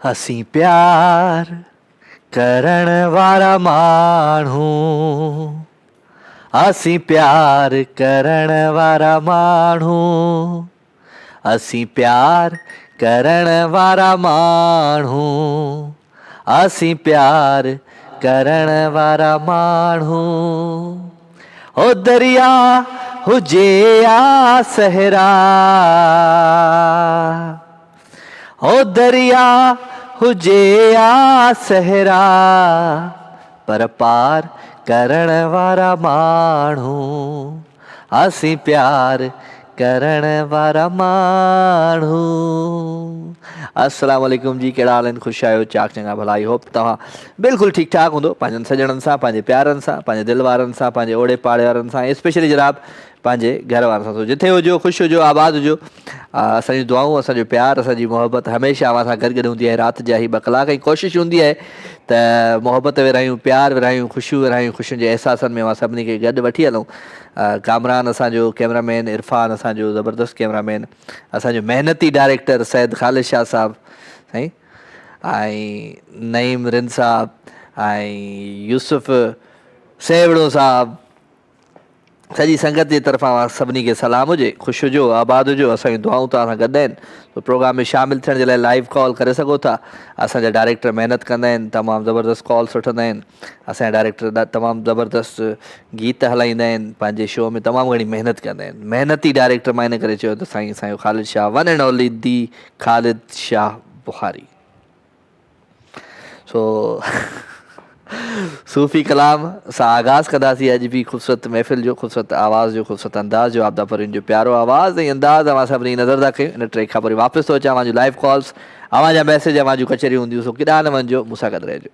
असीं प्यार करण वारा माण्हू, असीं प्यार करण वारा माण्हू, असीं प्यार करण वारा माण्हू, असीं प्यार करण वारा माण्हू। ओ दरिया हुजे या सहरा, ओ दरिया हुजे या सहरा, पर पार करण वारा माण्हू, असीं प्यार करण वारा माण्हू। अस्सलाम वालेकुम जी, कहिड़ा हाल आहिनि? ख़ुशि आहियो? चाक चङा भला? आई होप तव्हां बिल्कुलु ठीकु ठाक हूंदो, पंहिंजनि सॼणनि सां, पंहिंजे प्यारनि सां, पंहिंजे दिलि वारनि सां, पंहिंजे ओड़े पाड़े वारनि सां, स्पेशली जनाब पंहिंजे घर वारनि सां। जिथे हुजो, ख़ुशि हुजो, आबाद हुजो। असांजी दुआऊं, असांजो प्यार, असांजी मोहबत हमेशह अव्हां सां गॾु हूंदी आहे। राति जा ही 2 कलाक, ऐं कोशिशि हूंदी आहे त मोहबत विरहायूं, प्यार विरहायूं, ख़ुशियूं विरहायूं, ख़ुशियुनि जे अहसासनि में अव्हां सभिनी खे गॾु वठी हलूं। कामरान असांजो कैमरामैन, इरफान असांजो ज़बरदस्त कैमरामैन, असांजो महिनती डायरेक्टर सैद ख़ालिद शाह साहब साईं, ऐं नईम रिन साहब, ऐं यूसुफ सेवड़ो साहब, सॼी संगत जे तरफ़ां सभिनी खे सलाम हुजे। ख़ुशि हुजो, आबाद हुजो। असांजूं दुआऊं तव्हां सां गॾु आहिनि। तो प्रोग्राम में शामिलु थियण जे लाइ लाइव कॉल करे सघो था। असांजा डायरेक्टर महिनत कंदा आहिनि, तमामु ज़बरदस्त कॉल्स वठंदा आहिनि। असांजा डायरेक्टर तमामु ज़बरदस्त गीत हलाईंदा आहिनि, पंहिंजे शो में तमामु घणी महिनत कंदा आहिनि। महिनती डायरेक्टर मां इन करे चयो त साईं असांजो ख़ालिद Shah, one and only the ख़ालिद शाह बुखारी। सो सूफ़ी कलाम सां आगाज़ कंदासीं अॼु बि ख़ूबसूरत महफ़िल जो, ख़ूबसूरत आवाज़ जो, ख़ूबसूरत अंदाज़ जो। आबदा परीन जो प्यारो आवाज़ ऐं अंदाज़ अव्हां सभिनी नज़र था कयूं। इन ट्रैक खां पोइ वापसि थो अचां। अव्हांजूं लाइव कॉल्स, अव्हांजा मैसेज, अव्हांजूं कचरियूं हूंदियूं। सो केॾांहुं न वञिजो, मूंसां गॾु रहिजो।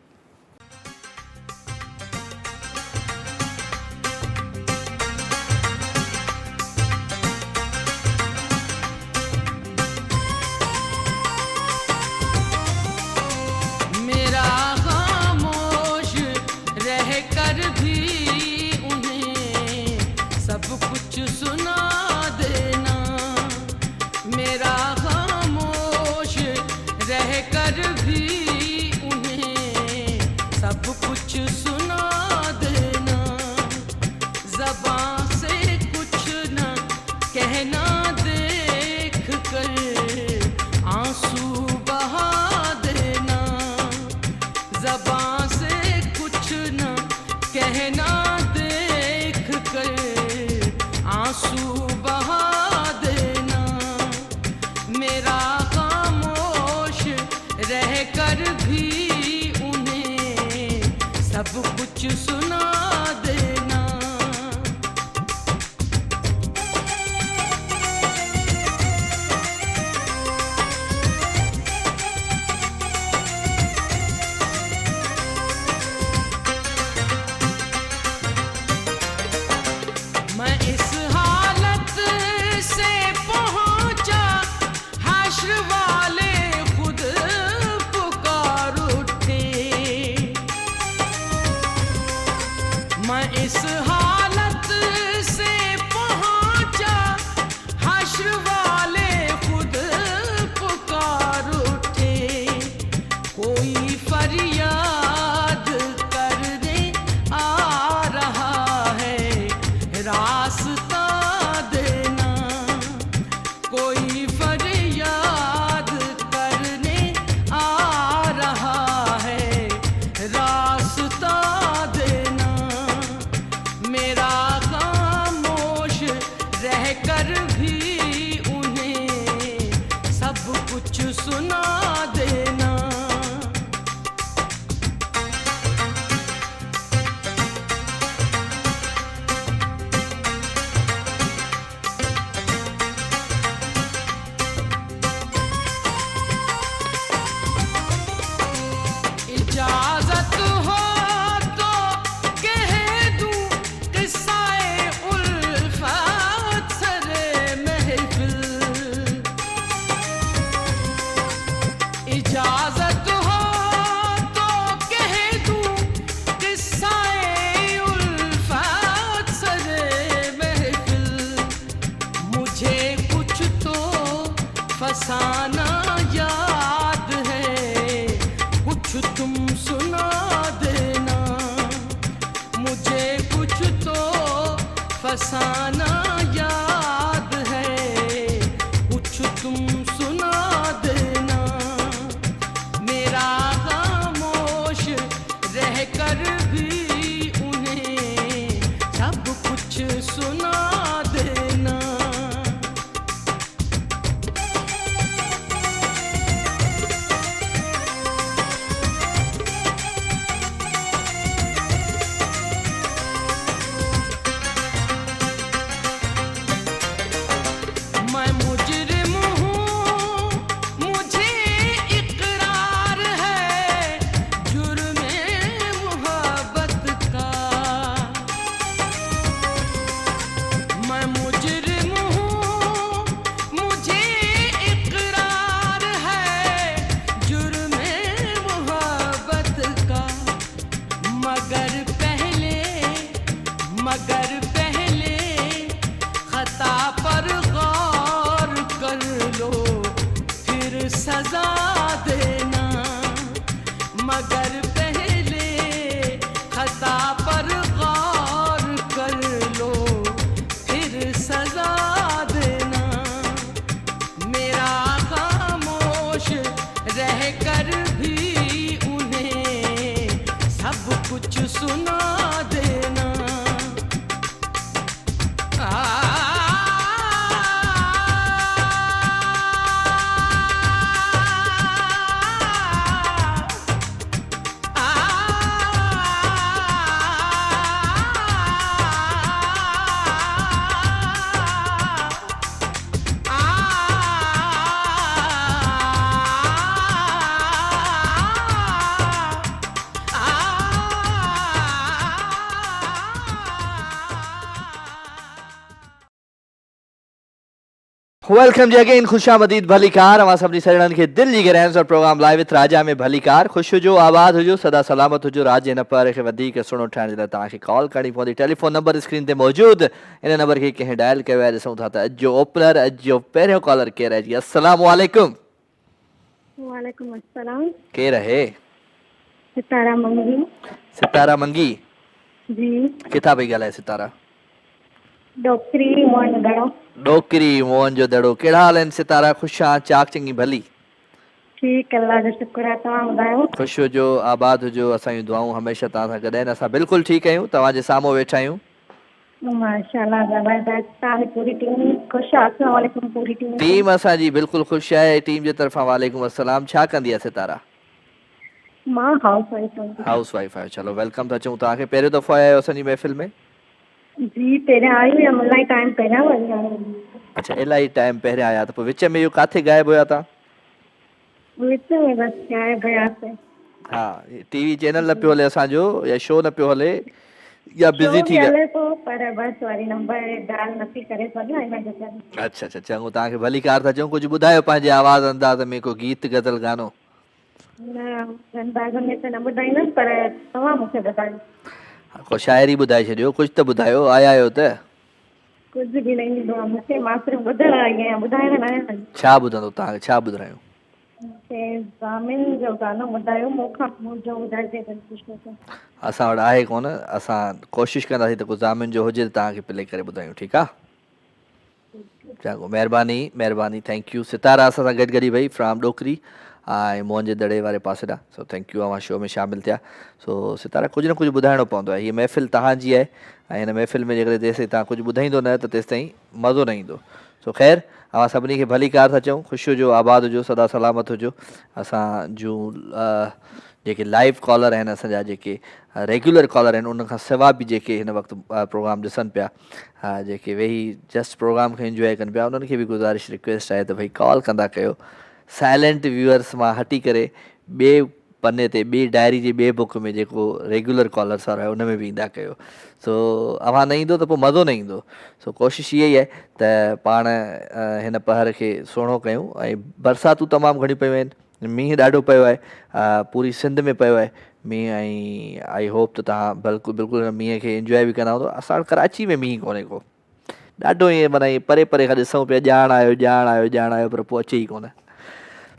फसाना याद है फसाना याद है, कुछ तुम सुना देना। मेरा खामोश रहकर भी उन्हें सब कुछ सुना देना। मैं मुजरिम हूँ, मुझे इकरार है जुर्मे मोहब्बत का। मैं मुजरिम हूँ, मुझे इकरार है जुर्मे मोहब्बत का। मगर पहले खता पर गौर कर लो, फिर सजा देना। मगर पहले खता पर गौर कर लो, फिर सजा देना। मेरा खामोश रहकर भी उन्हें सब कुछ सुना देना। वेलकम जी अगेन, खुशामदीद भलीकार अवां सभिनी सजणनि खे दिल जी गहराइयुनि सां प्रोग्राम लाइव विथ राजा में भलीकार। ख़ुशि हुजो, आबाद हुजो, सदा सलामत हुजो। राज हिन पर खे वधीक सुहिणो ठाहिण जे लाइ तव्हांखे कॉल करणी पवंदी। टेलीफोन नंबर स्क्रीन ते मौजूदु, इन नंबर खे कंहिं डायल कयो आहे। ॾिसूं था त अॼु जो ओपनर, अॼु जो पहिरियों कॉलर केरु आहे जी? अस्सलाम वालेकुम। वालेकुम अस्सलाम। केरु आहे? सितारा मंगी। सितारा मंगी जी। किथां पई ॻाल्हाए सितारा? डॉक्टरी मोहन दड़ो। डोकरी मोहन जो दड़ो। कहिड़ा हाल आहिनि सितारा? ख़ुशि आहियां, चाक चङी भली? ठीकु, अल्लाह जो शुक्र आहे। तव्हां ॿुधायो? ख़ुशि हुजो, आबाद हुजो। असांजूं दुआऊं हमेशह तव्हां सां गॾु आहिनि। असां बिल्कुलु ठीकु आहियूं, तव्हांजे साम्हूं वेठा आहियूं। माशाल्लाह, ज़बरदस्त। तव्हांजी पूरी टीम ख़ुशि आहे? अस्सलाम वालेकुम पूरी टीम। टीम असांजी बिल्कुलु ख़ुशि आहे। टीम जे तरफ़ां वालेकुम अस्सलाम। छा कंदी आहे सितारा? मां हाउस वाइफ आहियां। हाउस वाइफ आहे। चलो वेलकम था चऊं तव्हांखे। पहिरियों दफ़ो आया आहियो असांजी महफ़िल में? जी, पहिरियां आई हुयमि, इलाही टाइम पहिरियां वरी आई। अच्छा, इलाही टाइम पहिरियां आया, त पोइ विच में इहो किथे गायब हुया तव्हां? विच में बसि गायब हुयासीं। हा, टीवी चैनल न पियो हले असांजो, या शो न पियो हले, या बिज़ी थी विया? हले पोइ पर बसि वरी नंबर डायल नथी करे सघां हिन जे करे। अच्छा अच्छा, चङो, तव्हांखे भलीकार था चऊं। कुझु ॿुधायो पंहिंजे आवाज़ अंदाज़ में, को गीत गज़ल गानो? न, अंदाज़ में त न ॿुधाईंदमि, पर तव्हां मूंखे ॿुधायो। को शाइरी ॿुधाए छॾियो, कुझु त ॿुधायो, आया आहियो त? कुझु बि न ईंदो आहे मूंखे, मां सिर्फ़ु ॿुधण आई आहियां, ॿुधाइण न आहियां। छा ॿुधंदो तव्हांखे, छा ॿुधायूं? मूंखे ज़ामिन जो गानो ॿुधायो, मूंखां मुंहिंजो ॿुधाइजे कुझु। असां वटि आहे कोन, असां कोशिशि कंदासीं त को ज़ामिन जो हुजे त तव्हांखे प्ले करे ॿुधायूं, ठीकु आहे? चङो, महिरबानी महिरबानी, थैंक यू। सितारा असां सां गॾु गॾी वई फ्राम डोकरी ऐं मोहन जे दड़े वारे पासे ॾांहुं। सो थैंक यू, अवां शो में शामिलु थिया। सो सितारा, कुझु न कुझु ॿुधाइणो पवंदो आहे। हीअ महफ़िल तव्हांजी आहे ऐं हिन महफ़िल में जेकॾहिं जेसिताईं तव्हां कुझु ॿुधाईंदो न त तेसिताईं मज़ो न ईंदो। सो ख़ैरु, अवां सभिनी खे भलीकार था चऊं। ख़ुशि हुजो, आबाद हुजो, सदा सलामत हुजो। असां जूं जेके लाइव कॉलर आहिनि, असांजा जेके रेगुलर कॉलर आहिनि, उनखां सवाइ बि जेके हिन वक़्तु प्रोग्राम ॾिसनि पिया, जेके वेही जस्ट प्रोग्राम खे इंजॉय कनि पिया, उन्हनि खे बि गुज़ारिश रिक्वेस्ट आहे त भई कॉल कंदा कयो। साइलेंट व्यूअर्स मां हटी करे ॿिए पने ते, ॿिए डायरी जे ॿिए बुक में जेको रेगुलर कॉलर्स वारो आहे उन में बि ईंदा कयो। सो अवां न ईंदो त पोइ मज़ो न ईंदो। सो कोशिशि इहा ई आहे त पाण हिन पहर खे सुहिणो कयूं। ऐं बरसातूं तमामु घणियूं पियूं आहिनि, मींहुं ॾाढो पियो आहे, पूरी सिंध में पियो आहे मींहुं। ऐं आई होप त तव्हां बिल्कुलु बिल्कुलु हिन मींहं खे इंजॉय बि कंदा हूंदो। असां वटि कराची में मींहुं कोन्हे को, ॾाढो ईअं माना ईअं परे परे खां ॾिसूं पिया, ॼाण आयो ॼाण आयो ॼाण आयो, पर पोइ अचे ई कोन।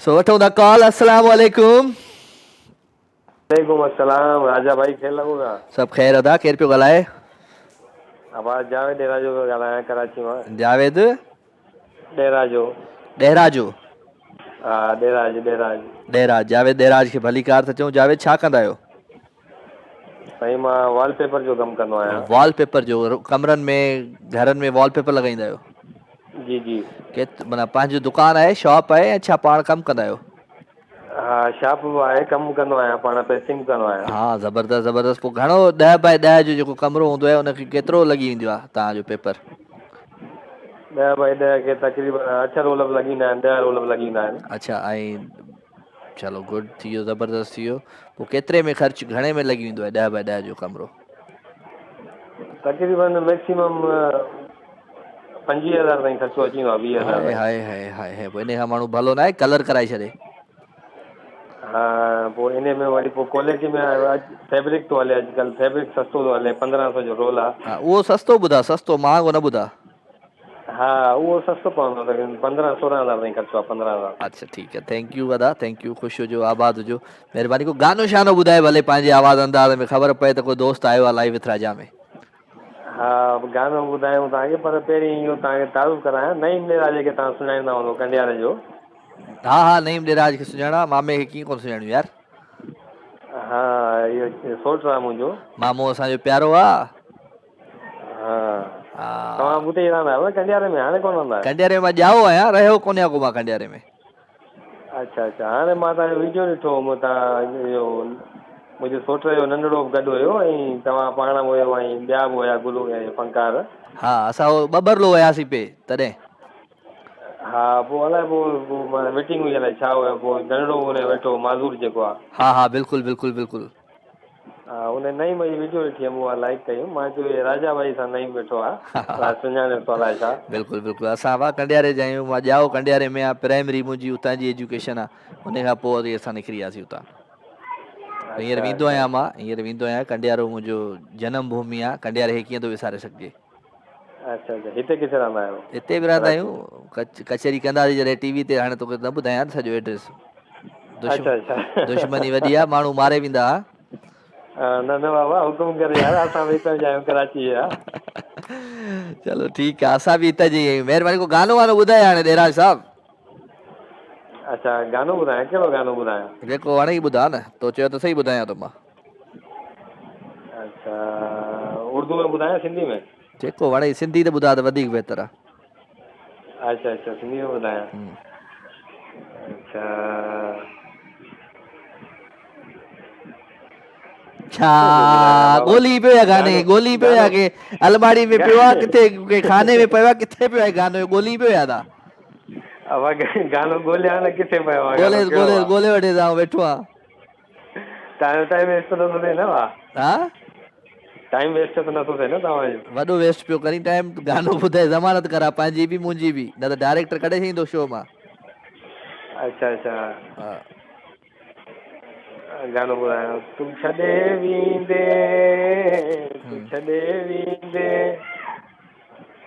सो वठूं था कॉल। अस्सलाम वालेकुम। वालेकुम अस्सलाम, राजा भाई खेल लॻो था? सभु ख़ैरु अदा, केरु पियो ॻाल्हाए? आवाज़ जावेद डेरा जो पियो ॻाल्हायां कराची मां। जावेद डेरा जो। डेरा जो। हा डेराज डेराज। डेराज, जावेद डेराज खे भली कार था चऊं। जावेद छा कंदा आहियो? साईं मां वॉलपेपर जो कमु कंदो आहियां। वॉलपेपर जो, कमरनि में घरनि में वॉलपेपर लॻाईंदा आहियो? जी जी। माना पंहिंजो दुकानु आहे, शॉप आहे, ऐं छा पाण कमु कंदा आहियो? हा शॉप बि आहे, कमु कंदो आहियां, पाण प्रेसिंग कंदो आहियां। हा ज़बरदस्त ज़बरदस्त। पोइ घणो 10 बाय 10 जो जेको कमिरो हूंदो आहे उनखे केतिरो लॻी वेंदो आहे तव्हांजो पेपर? 10 बाय 10 खे तक़रीबन 8 रोल बि लॻी वेंदा आहिनि, 10 रोल बि लॻी वेंदा आहिनि। अच्छा, ऐं चलो गुड थी वियो, ज़बरदस्त थी वियो। पोइ केतिरे में ख़र्च घणे में लॻी वेंदो आहे 10 बाय 10 जो कमिरो? तक़रीबन मैक्सिमम 25,000 ताईं ख़र्चो अची वेंदो आहे, 20,000 हाय ताईं। हाय हाय हाय हाय। पोइ इन खां माण्हू भलो न आहे कलर कराए छॾे? हा पोइ इन में वरी पोइ क्वालिटी में फैब्रिक थो हले अॼुकल्ह, फैब्रिक सस्तो थो हले, 1500 जो रोल आहे। हा उहो सस्तो ॿुधा, सस्तो महांगो न ॿुधा। हा उहो सस्तो पवंदो, तक़रीबन 15-16,000 ताईं ख़र्चो आहे, 15,000। अच्छा ठीकु आहे, थैंक यू वॾा, थैंक यू, ख़ुशि हुजो, आबाद हुजो, महिरबानी। को गानो शानो ॿुधाए भले पंहिंजे आवाज़ अंदाज़ में, ख़बर पए त कोई दोस्त आयो आहे लाइव विथ राजा में। हा गानो ॿुधायूं तव्हांखे, पर पहिरीं इहो तव्हांखे तारूफ़ करायां, नईम डेरा जेके तव्हां सुञाणींदा हूंदो कंडियारे जो। हा हा नईम डेराज खे सुञाणा, मामे खे कीअं कोन सुञाणियूं यार। हा इहो सोट आहे मुंहिंजो। मामो असांजो प्यारो आहे। हा तव्हां हा हुते ई रहंदा आहियो न कंडियारे में, हाणे कोन रहंदा आहियो? कंडियारे में मां ॼाओ आहियां, रहियो कोन्हे को मां कंडियारे में। अच्छा अच्छा। हाणे मां तव्हांजो वीडियो ॾिठो हो, तव्हां इहो मुंहिंजे सोट जो नंढिड़ो बि गॾु हुयो, ऐं तव्हां पाण हुयो, ऐं ॿिया बि हुया गुलू ऐं फनकार। हा असां उहो ॿबरलो वियासीं पे तॾहिं। हा पोइ अलाए पोइ मीटिंग हुई अलाए छा हुयो, पोइ नंढिड़ो हुन वेठो माज़ूर जेको आहे। हा हा बिल्कुलु बिल्कुलु बिल्कुलु। हा हुन नईम जी वीडियो ॾिठी, मूं लाइक कयूं, मां चयो हे राजा भाई सां नईम वेठो आहे, सुञाणे थो अलाए छा। बिल्कुलु बिल्कुलु। असां वाह कंडियारे जा आहियूं, मां ॼाओ कंडियारे में आहे, प्राइमरी मुंहिंजी उतां जी एजुकेशन आहे, उन खां पोइ वरी असां निकिरी वियासीं उतां। हींअर अच्छा वेंदो अच्छा आहियां, मां हींअर वेंदो आहियां, कंडियारो मुंहिंजो जनम भूमि आहे, कंडियारे खे कीअं थो विसारे सघिजे। अच्छा अच्छा। हिते किथे रहंदा आहियो? हिते बि रहंदा कराची। आहियूं, कचहरी कंदासीं जॾहिं टीवी ते, हाणे तोखे न ॿुधायां सॼो एड्रेस। अच्छा अच्छा। दुश्मनी वॾी आहे, माण्हू मारे वेंदा। न न बाबा हुकुम करे यार, असां बि हितां जा आहियूं, कराची जा। चलो ठीकु आहे, असां बि हितां जी आहियूं, महिरबानी। को गानो वानो ॿुधाए हाणे डेराज साहब। अच्छा गानो ॿुधायां, कहिड़ो गानो ॿुधायां? जेको वणे ॿुधा न, तो चयो त सही ॿुधायां थो मां। अच्छा उर्दू में ॿुधायां सिंधी में? जेको वणे, सिंधी त ॿुधा त वधीक बहितर आहे। अच्छा अच्छा सिंधी में ॿुधायां। हम्म। अच्छा छा कंहिंजो ॿुधायां बाबा? ॻोल्ही पियो आहे गाने, गानो ॻोल्ही पियो गानो आहे के अलमारी में पियो आहे, किथे के खाने में पियो आहे, किथे पियो आहे गानो, ॻोल्ही पियो आहे। अब गानो ॻोल्हियां न, किथे पियो आहे गानो, ॻोल्हे कहिड़ो ॻोल्हे आहे? ॻोल्हे वठे सां वेठो आहे। तव्हांजो टाइम वेस्ट नथो थिए न? वाह हा टाइम वेस्ट त नथो थिए न तव्हांजो? वॾो वेस्ट पियो करी टाइम। गानो ॿुधाए ज़मानत करा पंहिंजी बि मुंहिंजी बि, न त डायरेक्टर कढे छॾींदो शो मां। अच्छा अच्छा हा गानो ॿुधायां। तूं छॾे वेंदे, तूं छॾे वेंदे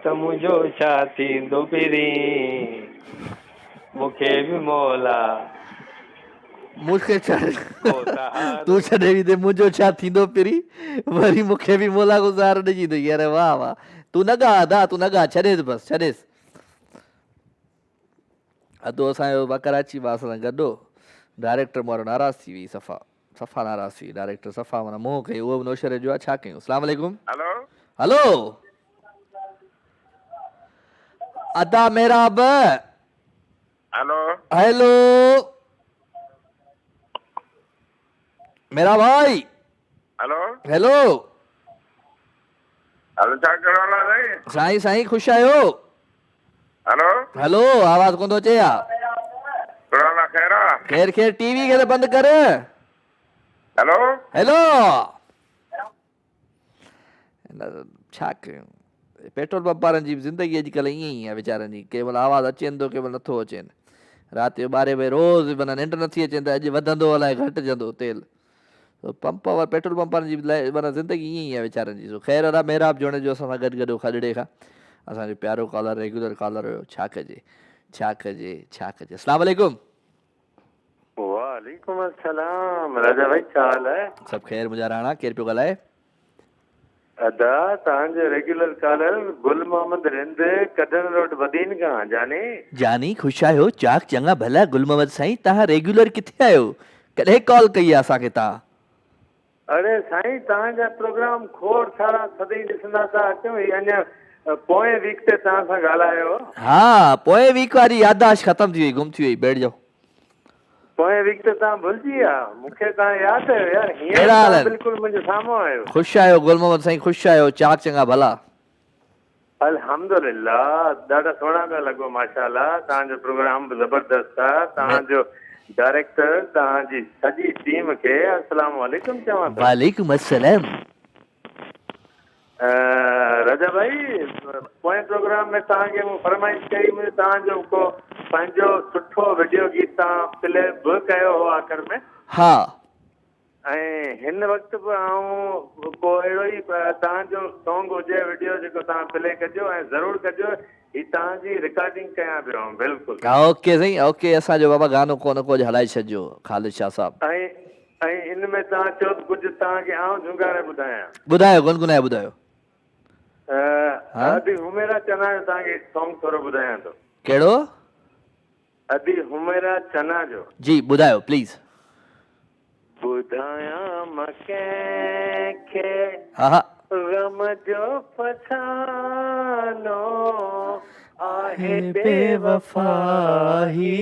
त मुंहिंजो छा थींदो पहिरीं, मूंखे बि मौला मूंखे छा को सहारो। तूं छॾे वेंदे मुंहिंजो छा थींदो पहिरीं, वरी मूंखे बि मोला को सहारो ॾिजी अथई। अरे वाह वाह। तूं न ॻा अदा, तूं न ॻा, छॾेसि बसि छॾेसि। अधो असांजो ॿ कराची मां सां गॾु हो, डायरेक्टर मां नाराज़ थी हुई, सफ़ा सफ़ा नाराज़ थी, डायरेक्टर सफ़ा माना मोह कई, उहो बि नौशहरे जो आहे, छा कयूं। अस्सलाम वालेकुम। हेलो हलो अदा मेहराब। हेलो हेलो मेरा भाई। हेलो हेलो हेलो छा कहिड़ो हाल आहे साईं? साईं साईं ख़ुशि आहियो? हेलो हेलो आवाज़ कोन थो अचे या? कहिड़ो हाल आहे, ख़ैर आहे? खैर खैर, टीवी खे त बंदि कर। हेलो हेलो छा कयूं, पेट्रोल पंप वारनि जी ज़िंदगी अॼुकल्ह ईअं ई आहे वीचारनि जी, कंहिं महिल आवाज़ु अचेनि थो, कंहिं महिल नथो अचेनि। राति जो 12 बजे रोज़ माना निंड नथी अचेनि त अॼु वधंदो अलाए घटिजंदो तेल। पंप वारा पेट्रोल पंप वारनि जी लाइ माना ज़िंदगी ईअं ई आहे वीचारनि जी। ख़ैर अदा मेहराब जोड़े जो असां सां गॾु गॾु खॾड़े खां असांजो प्यारो कॉलर, रेगुलर कॉलर हुयो। छा कजे छा कजे छा कजे। अस्सलाम वालेकुम। वालेकुम अस्सलाम। राजा भाई छा हाल है? सभु ख़ैर मुंहिंजा राणा, केरु पियो ॻाल्हाए? अदा तव्हांजो रेगुलर कॉलर गुल मोहम्मद रिंद कढण रोड बदीन खां जाने। जानी ख़ुशि आहियो चाक चङा भला गुल मोहम्मद साईं तव्हां रेगुलर किथे आहियो कॾहिं कॉल कई आहे असांखे तव्हां अरे साईं तव्हांजा प्रोग्राम खोड़ सारा सदाईं ॾिसंदा था अचूं ही अञा पोएं वीक ते तव्हां सां ॻाल्हायो। हा पोएं वीक वारी याददाश्त ख़तम थी वई गुम थी वई बैठ जाओ पोएं वीक ते तव्हां भुलिजी विया मूंखे तव्हां यादि आयो यार हीअं कहिड़ा हाल तव्हां आहिनि? बिल्कुलु मुंहिंजे साम्हूं आहियो। ख़ुशि आहियो गुल मोहम्मद साईं ख़ुशि आहियो चाक चङा भला अल्हम्दुलिल्लाह ॾाढा सुहिणा पिया लॻो माशाअल्लाह तव्हांजो प्रोग्राम बि ज़बरदस्त आहे तव्हांजो डायरेक्टर तव्हांजी सॼी टीम खे अस्सलाम वालेकुम चवां थो। वालेकुम अस्सलाम राजा भाई पोएं प्रोग्राम में तव्हांखे मूं फरमाइश कई मुंहिंजो तव्हांजो को पंहिंजो सुठो वीडियो गीत तव्हां प्ले बि कयो हो आख़िर में हा ऐं हिन वक़्तु बि आऊं को अहिड़ो ई तव्हांजो सॉन्ग हुजे वीडियो जेको तव्हां प्ले कजो ऐं ज़रूरु कजो ही तव्हांजी रिकॉर्डिंग कयां पियो बिल्कुलु। ओके साईं ओके असांजो बाबा गानो को न को हलाए छॾिजो ख़ालिद शाह साहब ऐं इन में तव्हां चओ कुझु तव्हांखे आऊं झुंगारे ॿुधायां। ॿुधायो गुनगुनाए ॿुधायो अदी हुमेरा चना जो तव्हांखे सॉन्ग थोरो ॿुधायां थो। कहिड़ो अदी हुमेरा चना जो जी ॿुधायो प्लीज़ ॿुधायां मां कंहिंखे हा हा ग़म जो फसानो आहे बेवफाही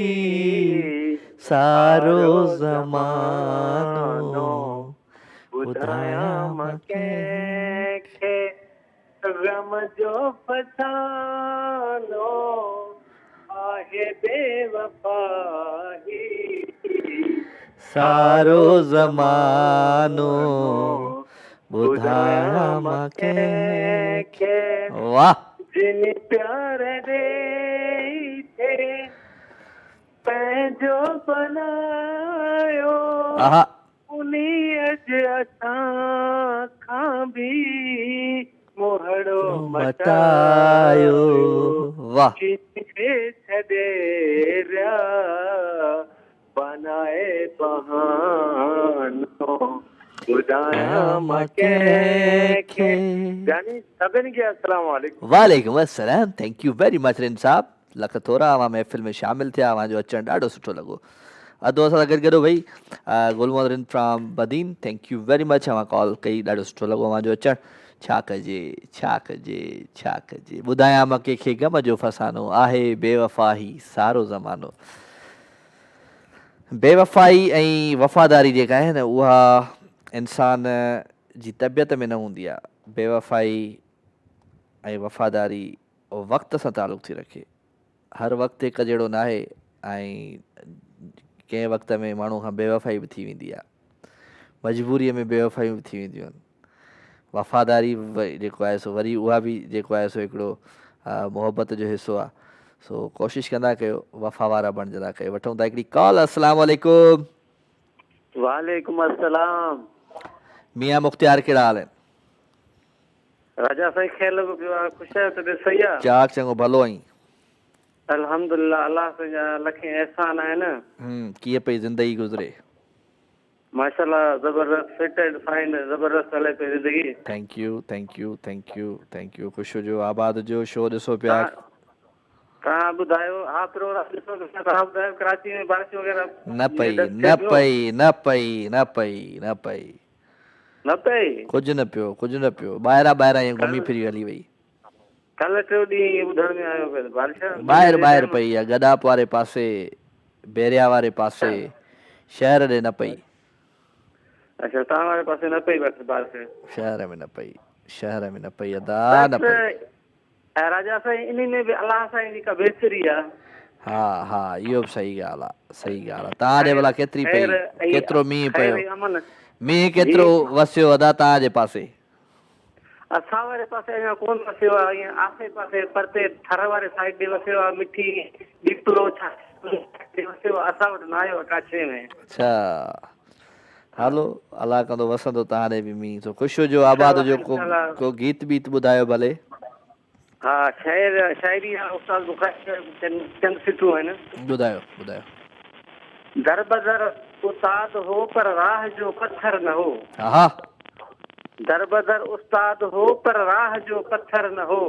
सारो ज़मानो ॿुधायां मां कंहिंखे ग़म जो फसानो आहे बेवफाही सारो ज़मानो ॿुधायां मां कंहिंखे वाह जिन प्यार ॾे थे पंहिंजो बनायो आहा उन्हीअ जे असां खां बि मोहड़ो मटायो वाह किथे छॾे रिया बनाए बहानो ॿुधायां मां कंहिंखे यानी सभिनी खे अस्सलाम वालेकुम। वालेकुम अस्सलाम थैंक यू वेरी मच रिन साहब लख थोरा अवां महफ़िल में शामिल थिया अवांजो अचणु ॾाढो सुठो लॻो अधु असां सां गॾु भई गुल मोहम्मद रिन from Badin thank you very much अवां कॉल कई ॾाढो सुठो लॻो अवांजो अचणु छा कजे छा कजे छा कजे ॿुधायां मां कंहिंखे ग़म जो फसानो आहे बेवफ़ाही सारो ज़मानो बेवफ़ाई ऐं वफ़ादारी जेका आहे न उहा इंसान जी तबियत में न हूंदी आहे बेवफ़ाई ऐं वफ़ादारी वक़्त सां तालुक़ु थी रखे हर वक़्तु हिकु जहिड़ो न आहे ऐं कंहिं वक़्त में माण्हू खां बेवफ़ाई बि थी वेंदी आहे मजबूरीअ में बेवफ़ाइयूं बि थी वेंदियूं आहिनि वफ़ादारी जेको आहे सो वरी उहा बि जेको आहे सो हिकिड़ो मुहबत जो हिसो आहे सो कोशिशि कंदा कयो वफ़ा वारा बणजंदा कयो वठूं था हिकिड़ी कॉल अस्सलाम वालेकुम वालेकुम अस्सलाम मियाँ मुख़्तियार कहिड़ा हाल आहिनि राजा साईं ख़ैर लॻो पियो आहे ख़ुशि आहियो तबियत सही आहे चाक चङो भलो आहीं अल्हम्दुलिल्लाह अल्लाह जा लखे एहसान आहिनि कीअं पई ज़िंदगी गुज़रे माशाल्लाह ज़बरदस्त फिट एंड फाइन ज़बरदस्त हले पई ज़िंदगी thank U thank U thank U thank U ख़ुशि हुजो आबाद जो शो ॾिसो पिया तव्हां ॿुधायो हा प्रोग्राम ॾिसो तव्हां ॿुधायो कराची में बारिश वग़ैरह न पई न पई न पई न पई न पई न पई कुझु न पियो ॿाहिरां ईअं घुमी फिरी हली वई कल्ह टियों ॾींहुं ॿुधण में आयो पियो बारिश ॿाहिरि पई आहे गदाप वारे पासे बेरिया वारे पासे शहर ॾे न पई अच्छा तव्हां वारे पासे न पई बारिश शहर में न पई अदा न पई राजा साईं इन में बि अलाह साईं जी का बेसरी आहे हा इहो बि सही ॻाल्हि आहे तव्हां ॾे भला केतिरी पई केतिरो मींहुं पियो मींहुं केतिरो वसियो अदा तव्हांजे पासे असां वारे पासे अञा कोन वसियो आहे ईअं आसे पासे परते थर वारे साइड ॾे वसियो आहे मिठी ॾिपलो छा वसियो असां वटि न आयो काछे में अच्छा हलो अलाह कंदो वसंदो तव्हां ॾे बि मींहुं सो ख़ुशि हुजो आबाद हुजो को गीत बीत ॿुधायो भले हा शाइरी आहे उस्ताद बुखारी चंद सिटूं आहिनि ॿुधायो दर बदर उस्ताद हो पर राह जो पत्थर न हो हा दर बदर उस्ताद हो पर राह जो पत्थर न हो,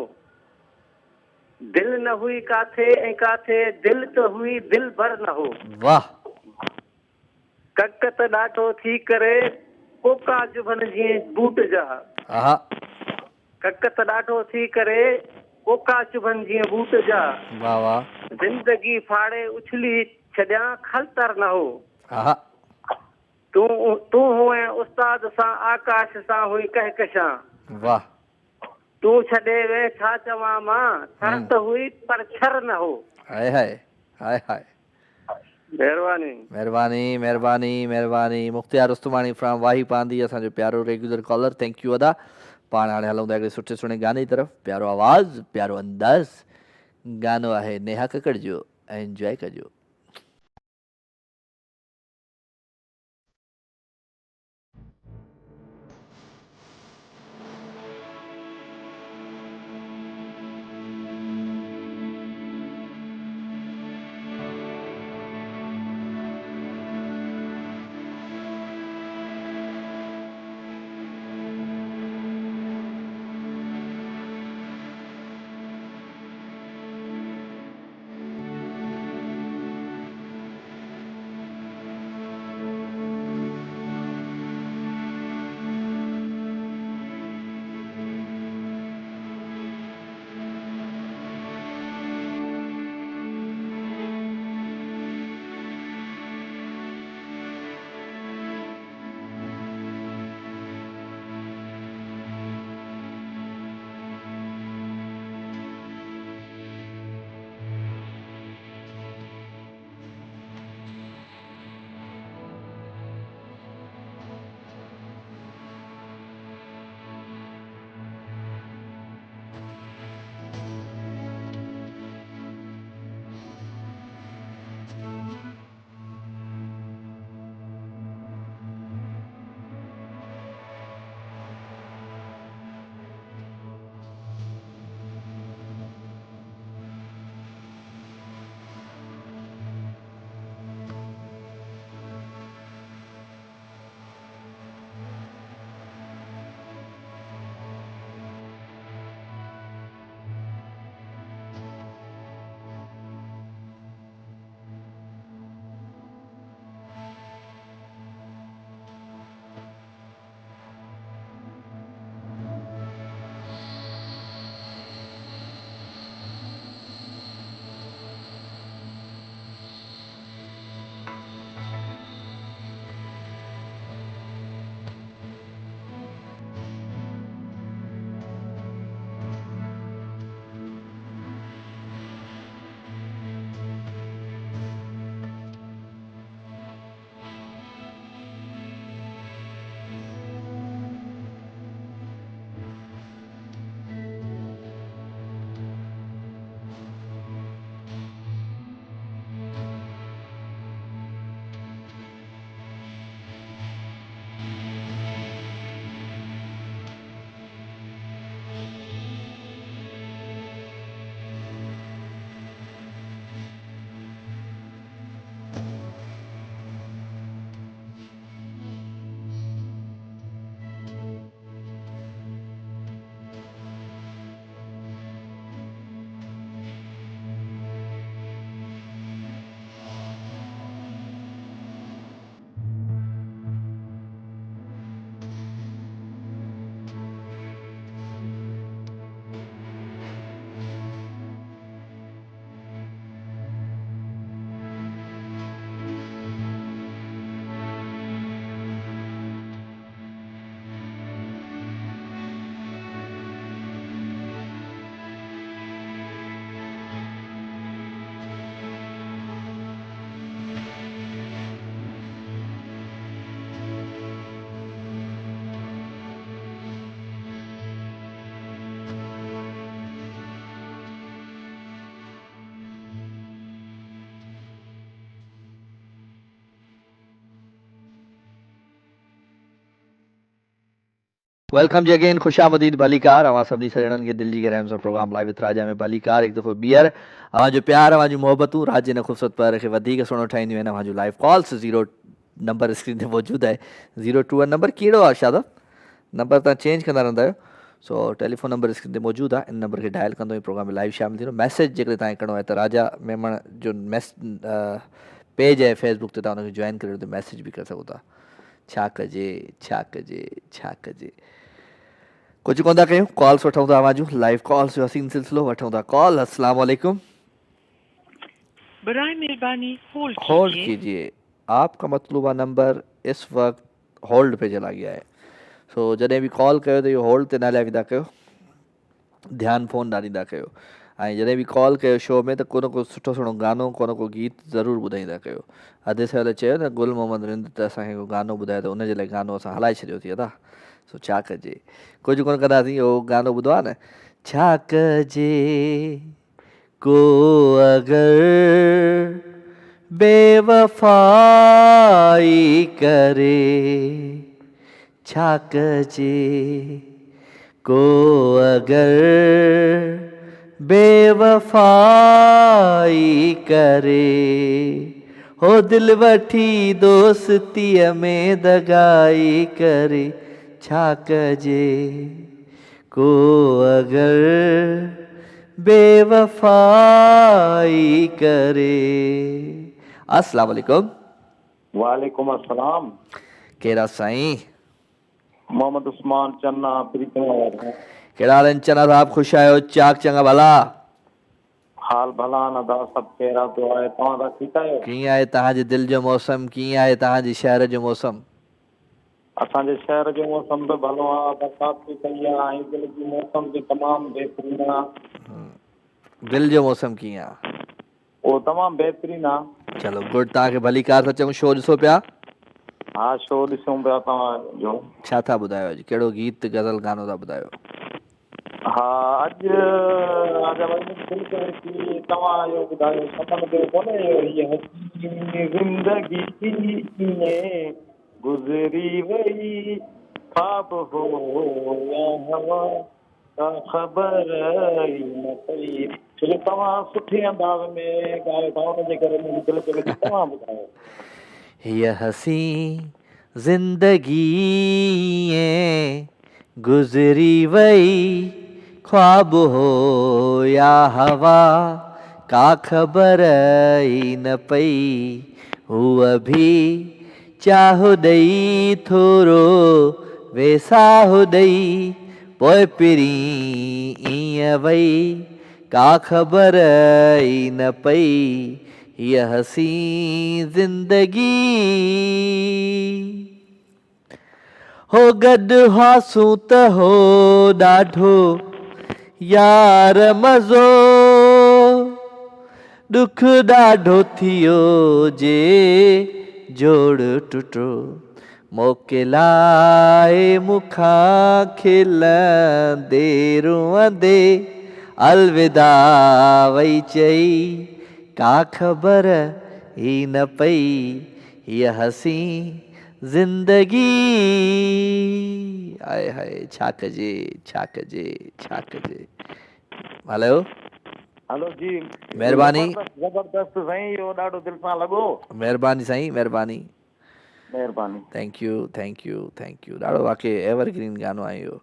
दिल न हुई काथे ऐं काथे दिल त हुई दिल भर न हो, वाह ककत ॾाढो थी करे कोका जुबन जीअं बूट जा, हा ककत ॾाढो थी करे कोका चुभन जीअं बूट जा, वाह वाह जिंदगी फाड़े उछली छॾियां खलतर न हो, हा तूं हुए उस्ताद सां आकाश सां हुई कहकशां, वाह तूं छॾे वे छा चवां मां छर त हुई पर छर न हो। हाय हाय हाय हाय महिरबानी। महिरबानी महिरबानी महिरबानी मुख्तियार उस्तमानी फ्रॉम वाही पांदी असांजो प्यारो रेगुलर कॉलर थैंक यू अदा। पाण हाणे हलूं था हिकिड़े सुठे सुहिणे गाने जी तरफ़। प्यारो आवाज़ प्यारो अंदाज़ गानो आहे नेहा कक्कड़ जो एंजॉय कजो। वेलकम जी अगेन खुशामदीद भलीकार अवां सभिनी सजणनि खे दिल जी गहराइयुनि सां प्रोग्राम लाइव विथ राजा में भलीकार हिकु दफ़ो ॿीहर अवांजो प्यार अवांजूं मोहबतूं राज जे हिन ख़ूबसूरत पर खे वधीक सुहिणो ठाहींदियूं आहिनि। अवांजूं लाइव कॉल्स 0 नंबर स्क्रीन ते मौजूदु आहे 021 नंबर कहिड़ो आहे शादा नंबर तव्हां चेंज कंदा रहंदा आहियो, सो टेलीफोन नंबर स्क्रीन ते मौजूदु आहे, इन नंबर खे डायल कंदो ई प्रोग्राम में लाइव शामिल थींदो। मैसेज जेकॾहिं तव्हांखे करिणो आहे त राजा मेमण जो पेज आहे फेसबुक ते, तव्हां हुनखे जॉइन करे मैसेज बि करे सघो था। छा कजे छा कजे छा कजे, कुझु कोन था कयूं, कॉल्स वठूं था, आवाजूं लाइव कॉल्स जो हसीन सिलसिलो वठूं था। कॉल अस्सलाम वालेकुम। बराए मेहरबानी होल्ड होल्ड कीजिए। कीजिए, आपका मतलूबा नंबर इस वक्त होल्ड पे चला गया है। सो जॾहिं बि कॉल कयो त इहो होल्ड ते न लाइदा कयो, ध्यानु फ़ोन न ॾींदा कयो, ऐं जॾहिं बि कॉल कयो शो में त को न को सुठो सुठो गानो, को न को गीत ज़रूरु ॿुधाईंदा कयो। अधु साल चयो न गुल मोहम्मद रिंद त असांखे को गानो ॿुधाए त उनजे लाइ गानो असां हलाए छॾियोसीं अदा। सो छा कजे, कुझु कोन कंदासीं, उहो गानो ॿुधो आहे न, छा कजे को अगर बेवफाई करे, छा कजे को अगर बेवफाई करे, हो दिल वठी दोस्तीअ में दगाई करे, छा कजे को अगर बेवफाई करे। अस्सलाम वालेकुम। वालेकुम अस्सलाम। कहिड़ा साईं? मोहम्मद उस्मान चन्ना प्रीतनगर। कहिड़ा हाल आहिनि चन्ना साहब, ख़ुशि आहियो? चाक चङा भला? हाल भला नदा सभु कहिड़ा पियो आहे, तव्हां त ठीकु आहियो? कीअं आहे तव्हांजे दिलि जो मौसम, कीअं आहे तव्हांजे शहर जो मौसम? असांजे शहर जो मौसम बि भलो आहे, बरसाति बि पई आहे ऐं दिलि जो मौसम बि तमामु बहितरीनु आहे। दिलि जो मौसम कीअं आहे? उहो तमामु बहितरीनु आहे। चलो गुड, तव्हांखे भली कार था चऊं। शो ॾिसो पिया? हा शो ॾिसूं पिया तव्हांजो। छा था ॿुधायो अॼु, कहिड़ो गीत गज़ल गानो था ॿुधायो? हा अॼु राजा भाई दिलि करे की तव्हां इहो ॿुधायो, सपन पियो कोन्हे हीअ हसीन ज़िंदगी कीअं गुज़री वई, ख्वाब हो या हवा का ख़बर ई न पई। छो जो तव्हां सुठे अंदाज़ में ॻायो था, हुनजे करे मुंहिंजी दिलि करे थी, तव्हां ॿुधायो। हीअ हसी ज़िंदगी गुज़री वई, ख्वाब हो या हवा का ख़बर ई न पई, हूअ भी चाहो ॾई थोरो वेसाहो ॾई, पोइ पिरी ईअं वई का ख़बर ई न पई, हीअ हसी ज़िंदगी। हो गॾु हासूं त हो ॾाढो यार मज़ो, ॾुख ॾाढो थियो जे जोड़ टुटो, मौक़े लाइ मूंखां खिलंदे रोअंदे अलविदा वई चई, का ख़बर ई न पई, हीअ हसी ज़िंदगी। आए हाय, छा कजे छा कजे छा कजे। हलो हलो जी, महिरबानी। ज़बरदस्त साईं, इहो ॾाढो दिलि सां लॻो। महिरबानी साईं, महिरबानी। महिरबानी। Thank U thank U thank U. ॾाढो वाक़ई एवरग्रीन गानो आहे इहो।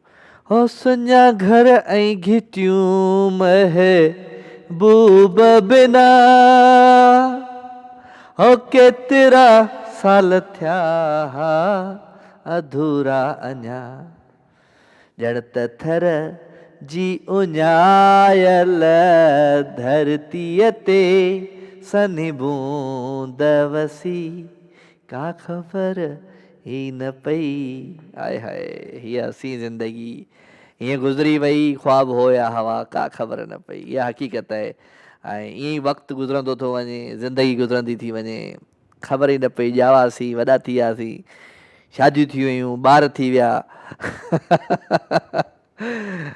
हो सुञा घर ऐं घिटियूं महबूब बिना, हो केतिरा साल थिया अधूरा अञा, ॼण त थर जी उञायल धरतीअ ते सनी बूंद वसी, का ख़बर ही न पई। आए हाय, हीअ हसी ज़िंदगी हीअं गुज़री वई, ख्वाब हो या हवा का ख़बर न पई। इहा हक़ीक़त आहे। ऐं ईअं ई वक़्तु गुज़रंदो थो वञे, ज़िंदगी गुज़रंदी थी वञे, ख़बर ई न पई, ॼावासीं, वॾा थी वियासीं, शादियूं थी वियूं, ॿार थी विया।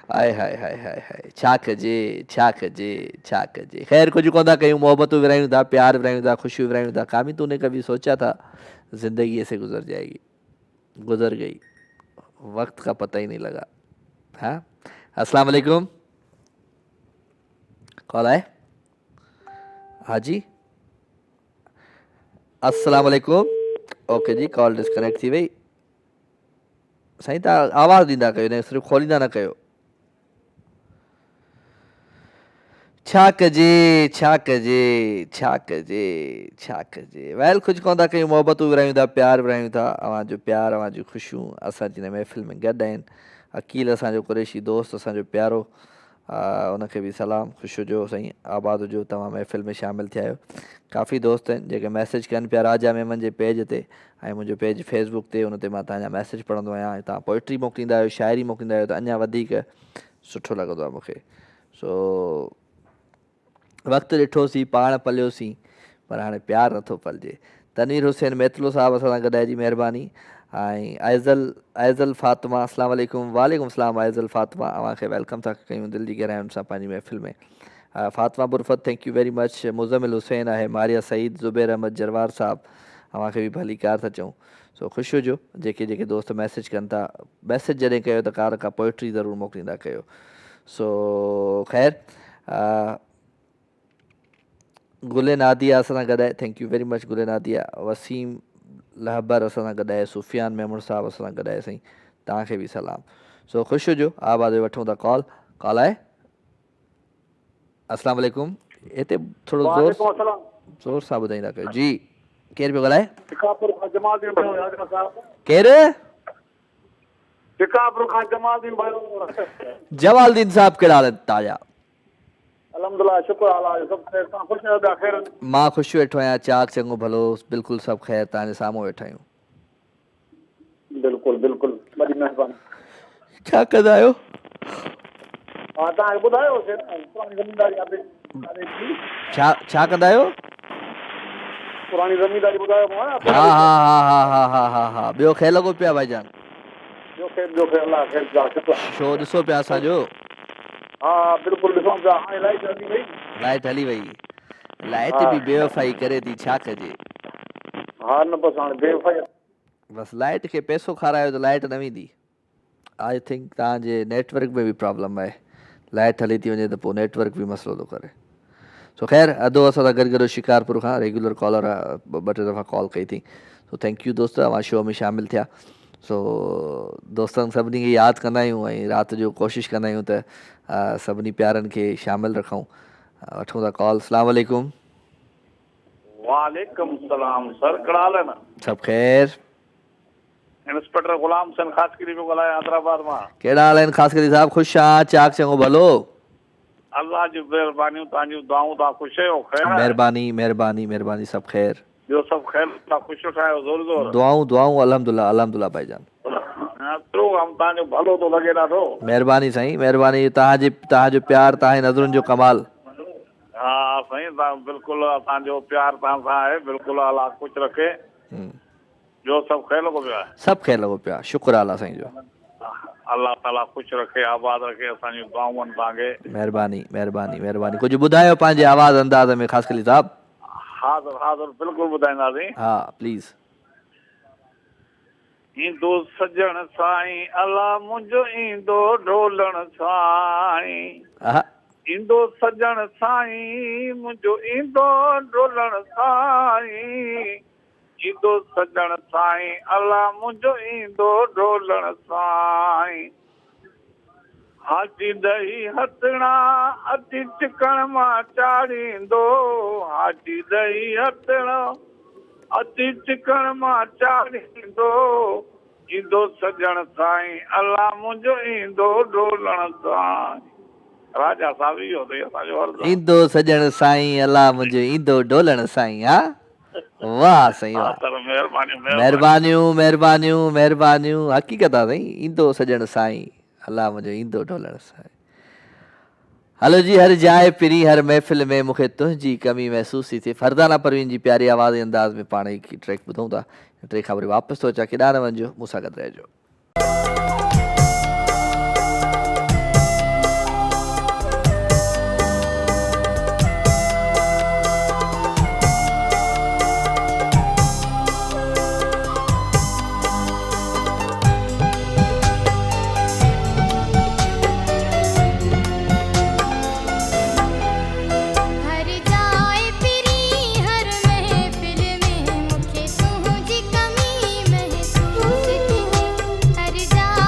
हाय हाय हाय हाय हाय, छा कजे छा कजे छा कजे। ख़ैर कुझु कोन था कयूं, मोहब्बतूं विरायूं था, प्यार विरायूं था, ख़ुशियूं विरायूं था। कामी तूने कभी सोचा था ज़िंदगी ऐसे गुजर जाएगी, गुजर गई, वक्त का पता ही नहीं लगा। हाँ, अस्सलाम वालेकुम। कॉल आए? हाँ जी, अस्सलाम वालेकुम। ओके जी, कॉल डिस्कनेक्ट थी वई। साईं तव्हां आवाज़ ॾींदा कयो न सिर्फ़ु खोलींदा न कयो। छा कजे छा कजे छा कजे छा कजे वेल कुझु कोन था कयूं, मोहबतूं विरायूं था, प्यार विरायूं था। अव्हांजो प्यार अव्हांजूं ख़ुशियूं असांजी हिन महफ़िल में गॾु आहिनि। अकील असांजो कुरैशी दोस्त असांजो प्यारो, उनखे बि सलाम, ख़ुशि हुजो साईं, आबाद हुजो, तव्हां महफ़िल में शामिलु थिया आहियो। काफ़ी दोस्त आहिनि जेके मैसेज कनि पिया राजा मेमन जे पेज ते ऐं मुंहिंजो पेज फेसबुक ते, उन ते मां तव्हांजा मैसेज पढ़ंदो आहियां। ऐं तव्हां पोइट्री मोकिलींदा आहियो, शाइरी मोकिलींदा आहियो त अञा वधीक सुठो लॻंदो आहे मूंखे। सो वक़्तु ॾिठोसीं, पाण पलियोसीं, पर हाणे प्यारु नथो पलिजे। तनवीर हुसैन मैतलो साहिबु असां सां गॾाइण जी महिरबानी। ऐं आइज़ल फ़ातिमा, अस्सलाम वालेकुम। वालेकुम सलाम आइज़ल फ़ातिमा, अव्हांखे वेलकम था कयूं दिलि जी गहराइयुनि सां पंहिंजी महफ़िल में। Fatima Burfat thank you very much. Muzammil Hussain आहे, मारिया सईद, ज़ुबैर अहमद जरवार साहब, अव्हांखे बि भली कार था चऊं। सो ख़ुशि हुजो जेके जेके दोस्त मैसेज कनि था। मैसेज जॾहिं कयो त का पोइट्री ज़रूरु मोकिलींदा कयो। सो ख़ैर, गुले नादिया असां सां गॾाए, thank you very much Gule Nadia. Waseem लहबर असां सां गॾाए, सुफ़ियान मेमण साहब असां सां गॾाए साईं, तव्हांखे बि सलाम। सो ख़ुशि हुजो, आबाद वठूं था कॉल। कॉल आहे, अस्सलाम वालेकुम। हिते थोरो ज़ोर सां ॿुधाईंदा कयो जी। केरु पियो ॻाल्हाए? केरु? जमालदीन साहब, कहिड़ा हाल आहिनि तव्हांजा? मां ख़ुशि वेठो आहियां, चाक चङो भलो, बिल्कुलु सभु ख़ैरु, तव्हांजे साम्हूं वेठा आहियूं। बिल्कुलु बिल्कुलु, वॾी महिरबानी। छा कंदा आहियो? हा तव्हांखे ॿुधायो छा कंदा आहियो? पुराणी ज़मीदारी ॿुधायो। हा हा हा हा हा हा हा हा, ॿियो ख़ैरु लॻो पिया भाईजान? शो ॾिसो पिया असांजो? हा बिल्कुलु ॾिसूं पिया। हाणे लाइट हली वई। लाइट हली वई, लाइट बि बेवफ़ाई करे थी, छा कजे। हा न बसि हाणे बेवफ़ाई, बसि लाइट खे पैसो खारायो त लाइट न वेंदी। आई थिंक तव्हांजे नेटवर्क में बि प्रॉब्लम आहे, लाइट हली थी वञे त पोइ नेटवर्क बि मसइलो थो करे। सो ख़ैरु, अदो असां सां गॾु शिकारपुर खां रेगुलर कॉलर आहे, ॿ टे दफ़ा कॉल कई थी। सो थैंक यू दोस्त, अव्हां शो में शामिलु थिया। सो दोस्तनि सभिनी खे यादि कंदा आहियूं ऐं राति जो कोशिशि कंदा आहियूं त सभिनी प्यारनि खे शामिलु रखूं। वठूं था कॉल। अस्सलाम वालेकुम। वालेकुम सलाम सर, कहिड़ा हाल आहिनि? सभु ख़ैरु। इंस्पेक्टर गुलाम हुसैन ख़ासकरी पियो ॻाल्हायां हैदराबाद मां। कहिड़ा हाल आहिनि ख़ासकरी साहब? ख़ुशि आहियां, चाक चङो भलो। अल्लाह जी महिरबानी, तव्हांजूं दुआऊं, तव्हां ख़ुशि आहियो? ख़ैरु? महिरबानी महिरबानी महिरबानी, सभु ख़ैरु। ॿियो सभु ख़ैरु? तव्हां ख़ुशि वेठा आहियो? ज़ोर ज़ोर दुआऊं अल्हम्दुलिल्लाह अल्हम्दुलिल्लाह भाईजान। तव्हांजो भलो थो लॻे ॾाढो। महिरबानी साईं, महिरबानी। तव्हांजो प्यार, तव्हांजी नज़रुनि जो कमाल। हा साईं, तव्हां बिल्कुलु, असांजो प्यार तव्हां सां आहे, बिल्कुलु। अल्लाह ख़ुशि रखे। ॿियो सभु ख़ैरु लॻो पियो आहे? सभु ख़ैरु लॻो पियो आहे, शुक्र अल्लाह साईं जो। अल्लाह ताला ख़ुशि रखे, आबाद रखे, असांजूं दुआऊं आहिनि तव्हांखे। महिरबानी महिरबानी महिरबानी। कुझु ॿुधायो पंहिंजे आवाज़ अंदाज़ में ख़ासकरी साहब। हाज़ुर हाज़ुर, बिल्कुलु ॿुधाईंदासीं। हा प्लीज़। ईंदो सजण साईं, अल्लाह मुंहिंजो ईंदो ढोलण साईं। ईंदो सजण साईं, मुंहिंजो ईंदो ढोलण साईं। ईंदो सजण साईं, अल्लाह मुंहिंजो ईंदो ढोलण साईं। हाजी ॾही हथड़ा अची चिकण मां चाढ़ींदो। हाजी ॾही हथड़ा अची चिकण मां चाढ़ींदो। ईंदो सजण साईं, अल्लाह मुंहिंजो ईंदो ढोलण साईं। राजा साहब इहो अथई असांजो अर्ज़ु। ईंदो सजण साईं, अल्लाह मुंहिंजो ईंदो ढोलण साईं। हा वाह साईं वाह, महिरबानियूं महिरबानियूं महिरबानियूं। हक़ीक़त आहे साईं, ईंदो सजण साईं, अल्लाह मुंहिंजो ईंदो ढोलण साईं। हलो जी, हर जाए पिरी, हर महफ़िल में मूंखे तुंहिंजी कमी महसूस थी थिए। फरदाना परवीन जी प्यारी आवाज़ जे अंदाज़ में पाण ई ट्रैक ॿुधूं था। ट्रैक खां वरी वापसि थो अचां, केॾांहुं न वञिजो, मूंसां गॾु रहिजो। हर जाए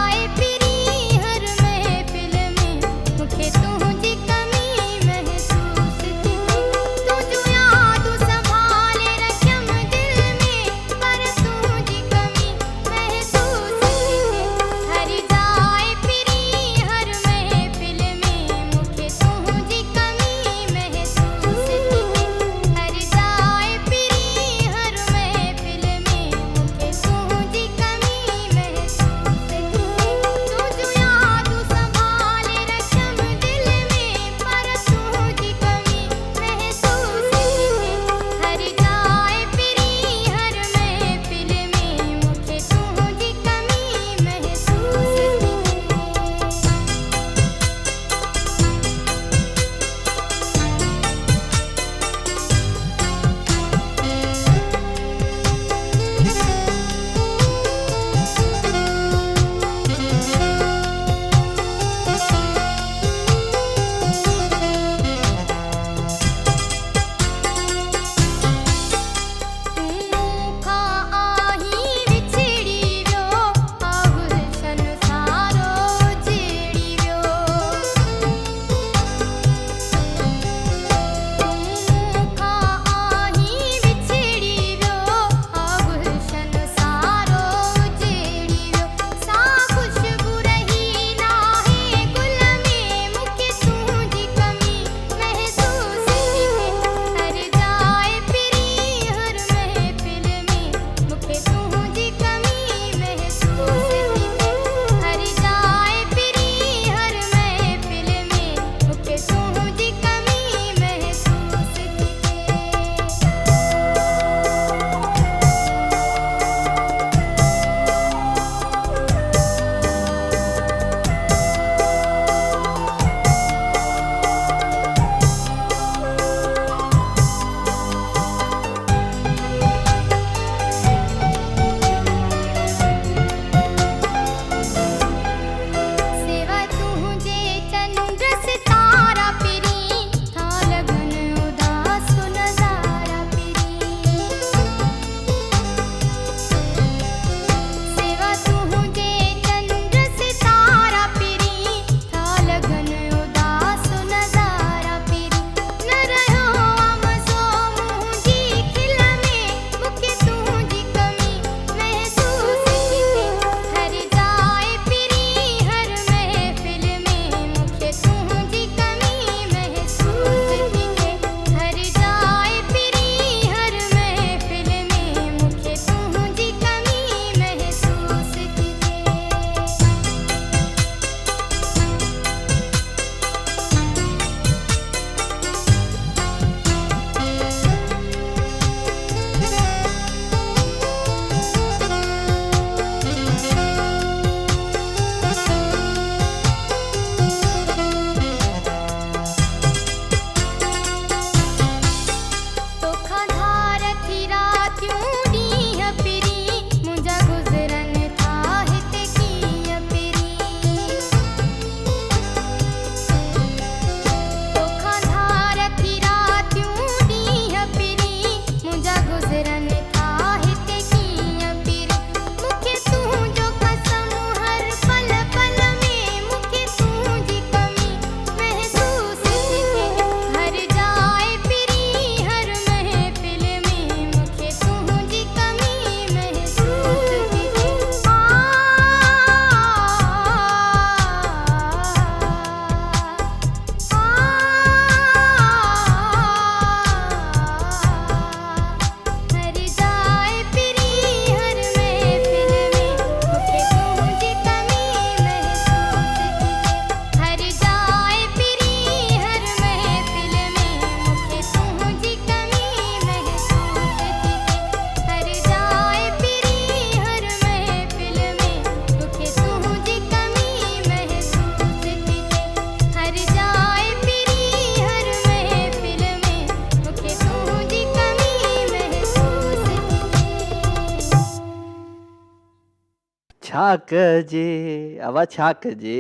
छा कजे आवा छा कजे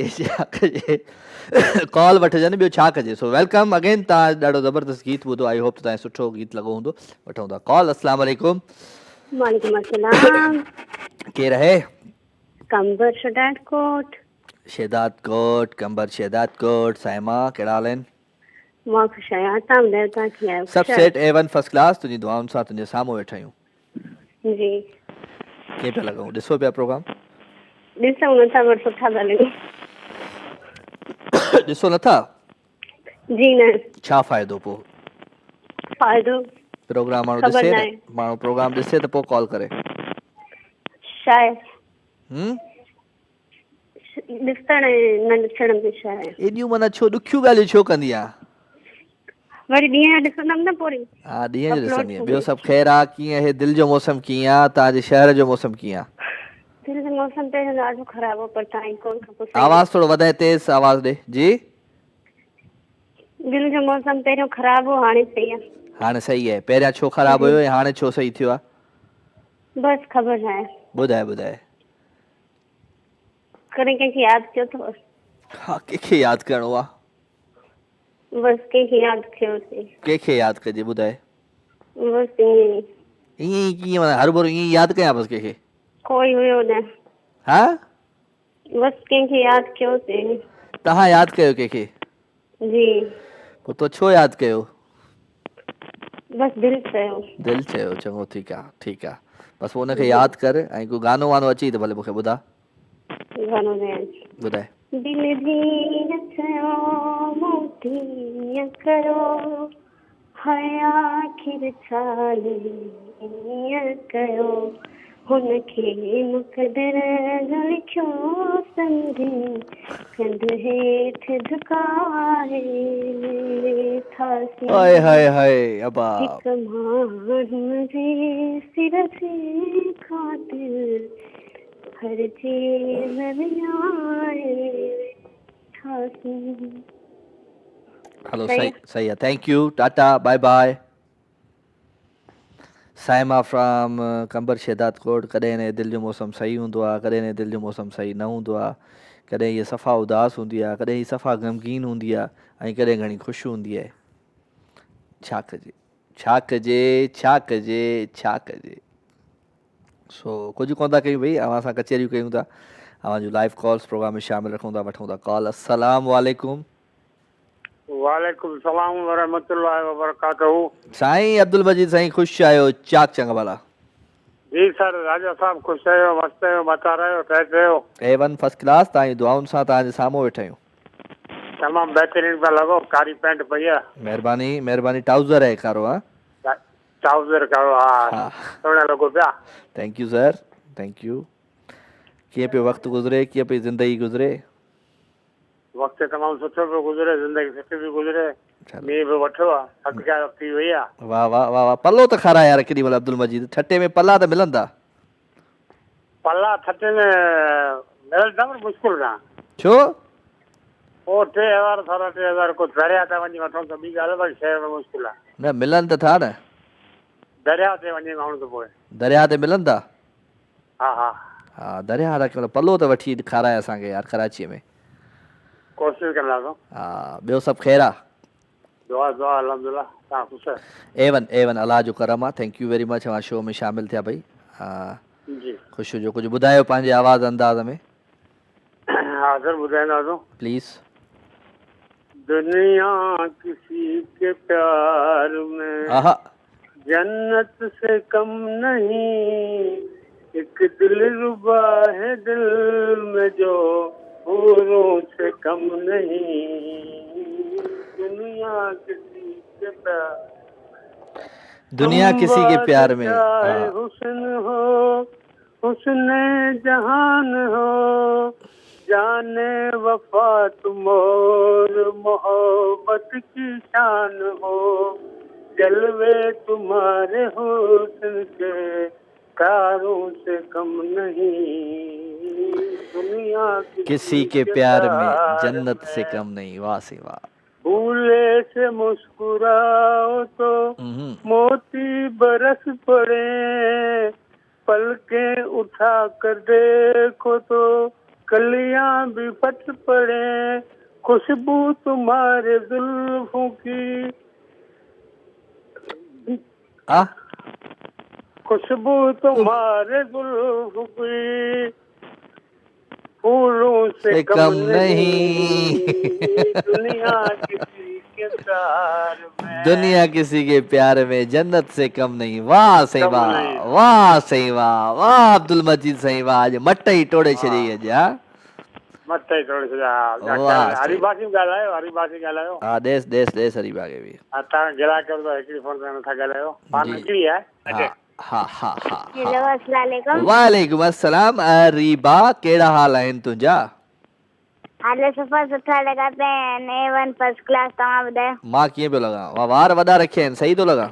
कॉल वठजनि ॿियो छा कजे सो वेलकम अगेन तव्हां ॾाढो ज़बरदस्त गीत ॿुधो आई होप तव्हांखे सुठो गीत लॻो हूंदो वठूं था कॉल अस्सलाम वालेकुम वालेकुम अस्सलाम केरु आहे कंबर शहदाद कोट कंबर शहदाद कोट साइमा कहिड़ा हाल आहिनि मां ख़ुशि आहियां तव्हां ॿुधायो तव्हां कीअं आहियो सभु सेट A1 फर्स्ट क्लास तुंहिंजी दुआउनि सां तुंहिंजे साम्हूं वेठा आहियूं जी कीअं पिया लॻूं ॾिसो पिया प्रोग्राम ॾिसूं नथा पर सुठा ॻाल्हियूं ॾिसो नथा जी न छा फ़ाइदो पोइ फ़ाइदो प्रोग्राम माण्हू ख़बर ॾिसे न न आहे माण्हू प्रोग्राम ॾिसे त पोइ कॉल करे शायदि ॾिसण न ॾिसण में छा आहे एॾियूं माना छो ॾुखियूं ॻाल्हियूं छो कंदी आहे वरी ॾींहं ॾिसंदमि न पोइ हा ॾींहं जो ॾिसंदी आहे ॿियो सभु ख़ैरु आहे कीअं हे दिलि जो मौसम कीअं आहे तव्हांजे शहर जो मौसम कीअं आहे दिलि जो मौसम पहिरियों ॾाढो ख़राबु हो पर तव्हां कॉल खां पोइ आवाज़ थोरो वधाए तेज़ आवाज़ ॾे जी दिलि जो मौसम पहिरियों ख़राबु हो हाणे सही आहे हाणे सही आहे पहिरियां छो ख़राबु हुयो ऐं हाणे छो सही थियो आहे बसि ख़बर न आहे ॿुधाए कॾहिं कंहिंखे यादि कयो अथव हा कंहिंखे यादि करिणो आहे बसि कंहिंखे यादि कयोसीं कंहिंखे यादि कजे ॿुधाए बसि ईअं ई ईअं ई कीअं माना हर भरू ईअं ई यादि कयां बसि कंहिंखे कोई हुयो न हा बसि कंहिंखे यादि कयोसीं तव्हां यादि कयो कंहिंखे जी पोइ तो छो यादि कयो बसि दिलि चयो दिलि चयो चङो ठीकु आहे बसि हुनखे यादि कर ऐं कोई गानो वानो अची त भले मूंखे ॿुधा गानो ॿुधाए दिल धीर चयो मोती कयो हाय आखिर चाली ईअं कयो हुनखे मुक़दर जो लिखियो सम्झी कंध हेठि झुकाए हाय हाय हाय अबा हिकु माण्हू जे सिर जे ख़ातिर हर चीज़ हलो सही आहे thank you tata bye bye Saima from Qambar Shahdad कोट कॾहिं हिन दिलि जो मौसम सही हूंदो आहे कॾहिं हिन दिलि जो मौसम सही न हूंदो आहे कॾहिं हीअ सफ़ा उदास हूंदी आहे कॾहिं हीअ सफ़ा ग़मगीन हूंदी आहे ऐं कॾहिं घणी ख़ुशि हूंदी आहे छा कजे सो कुझु कोन था कयूं भई अवां सां कचहरियूं कयूं था अवां जूं लाइव कॉल्स प्रोग्राम में शामिल रखूं था वठूं था कॉल अस्सलाम वालेकुम वालेकुम सलाम वरहमतुल्लाहि वबरकातहू साईं अब्दुल मजीद साईं ख़ुशि आहियो चाक चङा भला जी सर राजा साहब ख़ुशि आहियो मस्तु आहियो बता रहियो टाइट रहियो A1 फर्स्ट क्लास तव्हांजी दुआउनि सां तव्हांजे साम्हूं वेठा आहियूं तमामु बहितरीन पिया लॻो कारी पैंट पई आहे महिरबानी ट्राउज़र आहे कारो हा ट्राउज़र करो हा सुहिणा लॻो पिया thank U sir thank U कीअं पियो वक़्तु गुज़रे कीअं पई ज़िंदगी गुज़रे वक़्तु तमामु सुठो पियो गुज़रे ज़िंदगी सुठी पई गुज़रे मींहुं बि वठो आहे थकिजायो थी वई आहे वाह वाह वाह वाह पल्लो त खाराए यार केॾी महिल अब्दुल मजीद ठटे में पल्ला त मिलंदा पल्ला थटे में मिलंदा पर मुश्किल न छो पोइ 3000 3.5 कुझु दरिया ते वञी वठूं त ॿी ॻाल्हि पर शहर में मुश्किल आहे न मिलनि त था न दरिया ते वञी माण्हू त पोइ दरिया ते मिलंदा हा दरिया ते पल्लो त वठी खाराए असांखे यार कराचीअ में कोशिशि कंदासीं हा ॿियो सभु ख़ैरु आहे दुआ अल्हम्दुलिल्लाह तव्हां ख़ुशि A1 अलाह जो करम आहे थैंक यू वेरी मच अवां शो में शामिल थिया भई हा जी ख़ुशि हुजो कुझु ॿुधायो पंहिंजे आवाज़ अंदाज़ में हाज़िर ॿुधाईंदासीं प्लीज़ दुनिया किसी के प्यार में जन्नत से कम नहीं एक दिलरुबा है दिल में जो हूरों से कम नहीं दुनिया किसी के प्यार में हुस्न हो हुस्न जहान हो जाने वफा तुम और मोहब्बत की शान हो जलवे तुम्हारे हुस्न के तारों से कम नहीं दुनिया किसी के प्यार में जन्नत से कम नहीं वाह से वाह भूले से मुस्कुराओ तो मोती बरस पड़े पलकें उठा कर देखो तो कलियां भी फट पड़े, खुशबू तुम्हारे जुल्फों की, खुशबू तुम्हारे जुल्फों की फूलों से कम नहीं, दुनिया किसी के प्यार में, दुनिया किसी के प्यार में जन्नत से कम नहीं। वाह सही वाह, वाह सही वाह, वाह अब्दुल मजीद सही वाह। आज मट ही टोड़े छॾी अॼु। हा मत ही थोड़ी सी हरीबासी ॻाल्हायो, हरीबासी ॻाल्हायो। हा देस देस देस हरीबा के भी। हा तव्हां गिराक तो हिकिड़ी फोन ते नथा ॻाल्हायो, पाण हिकिड़ी आहे। हा हा हा हेलो अस्सलाम वालेकुम। वालेकुम अस्सलाम। अरीबा कहिड़ा हाल आहिनि तुंहिंजा? हाल सफ़ा सुठा लॻा पिया आहिनि, A1 फर्स्ट क्लास। तव्हां ॿुधायो? मां कीअं पियो लॻां? वार वॾा रखिया आहिनि, सही थो लॻां?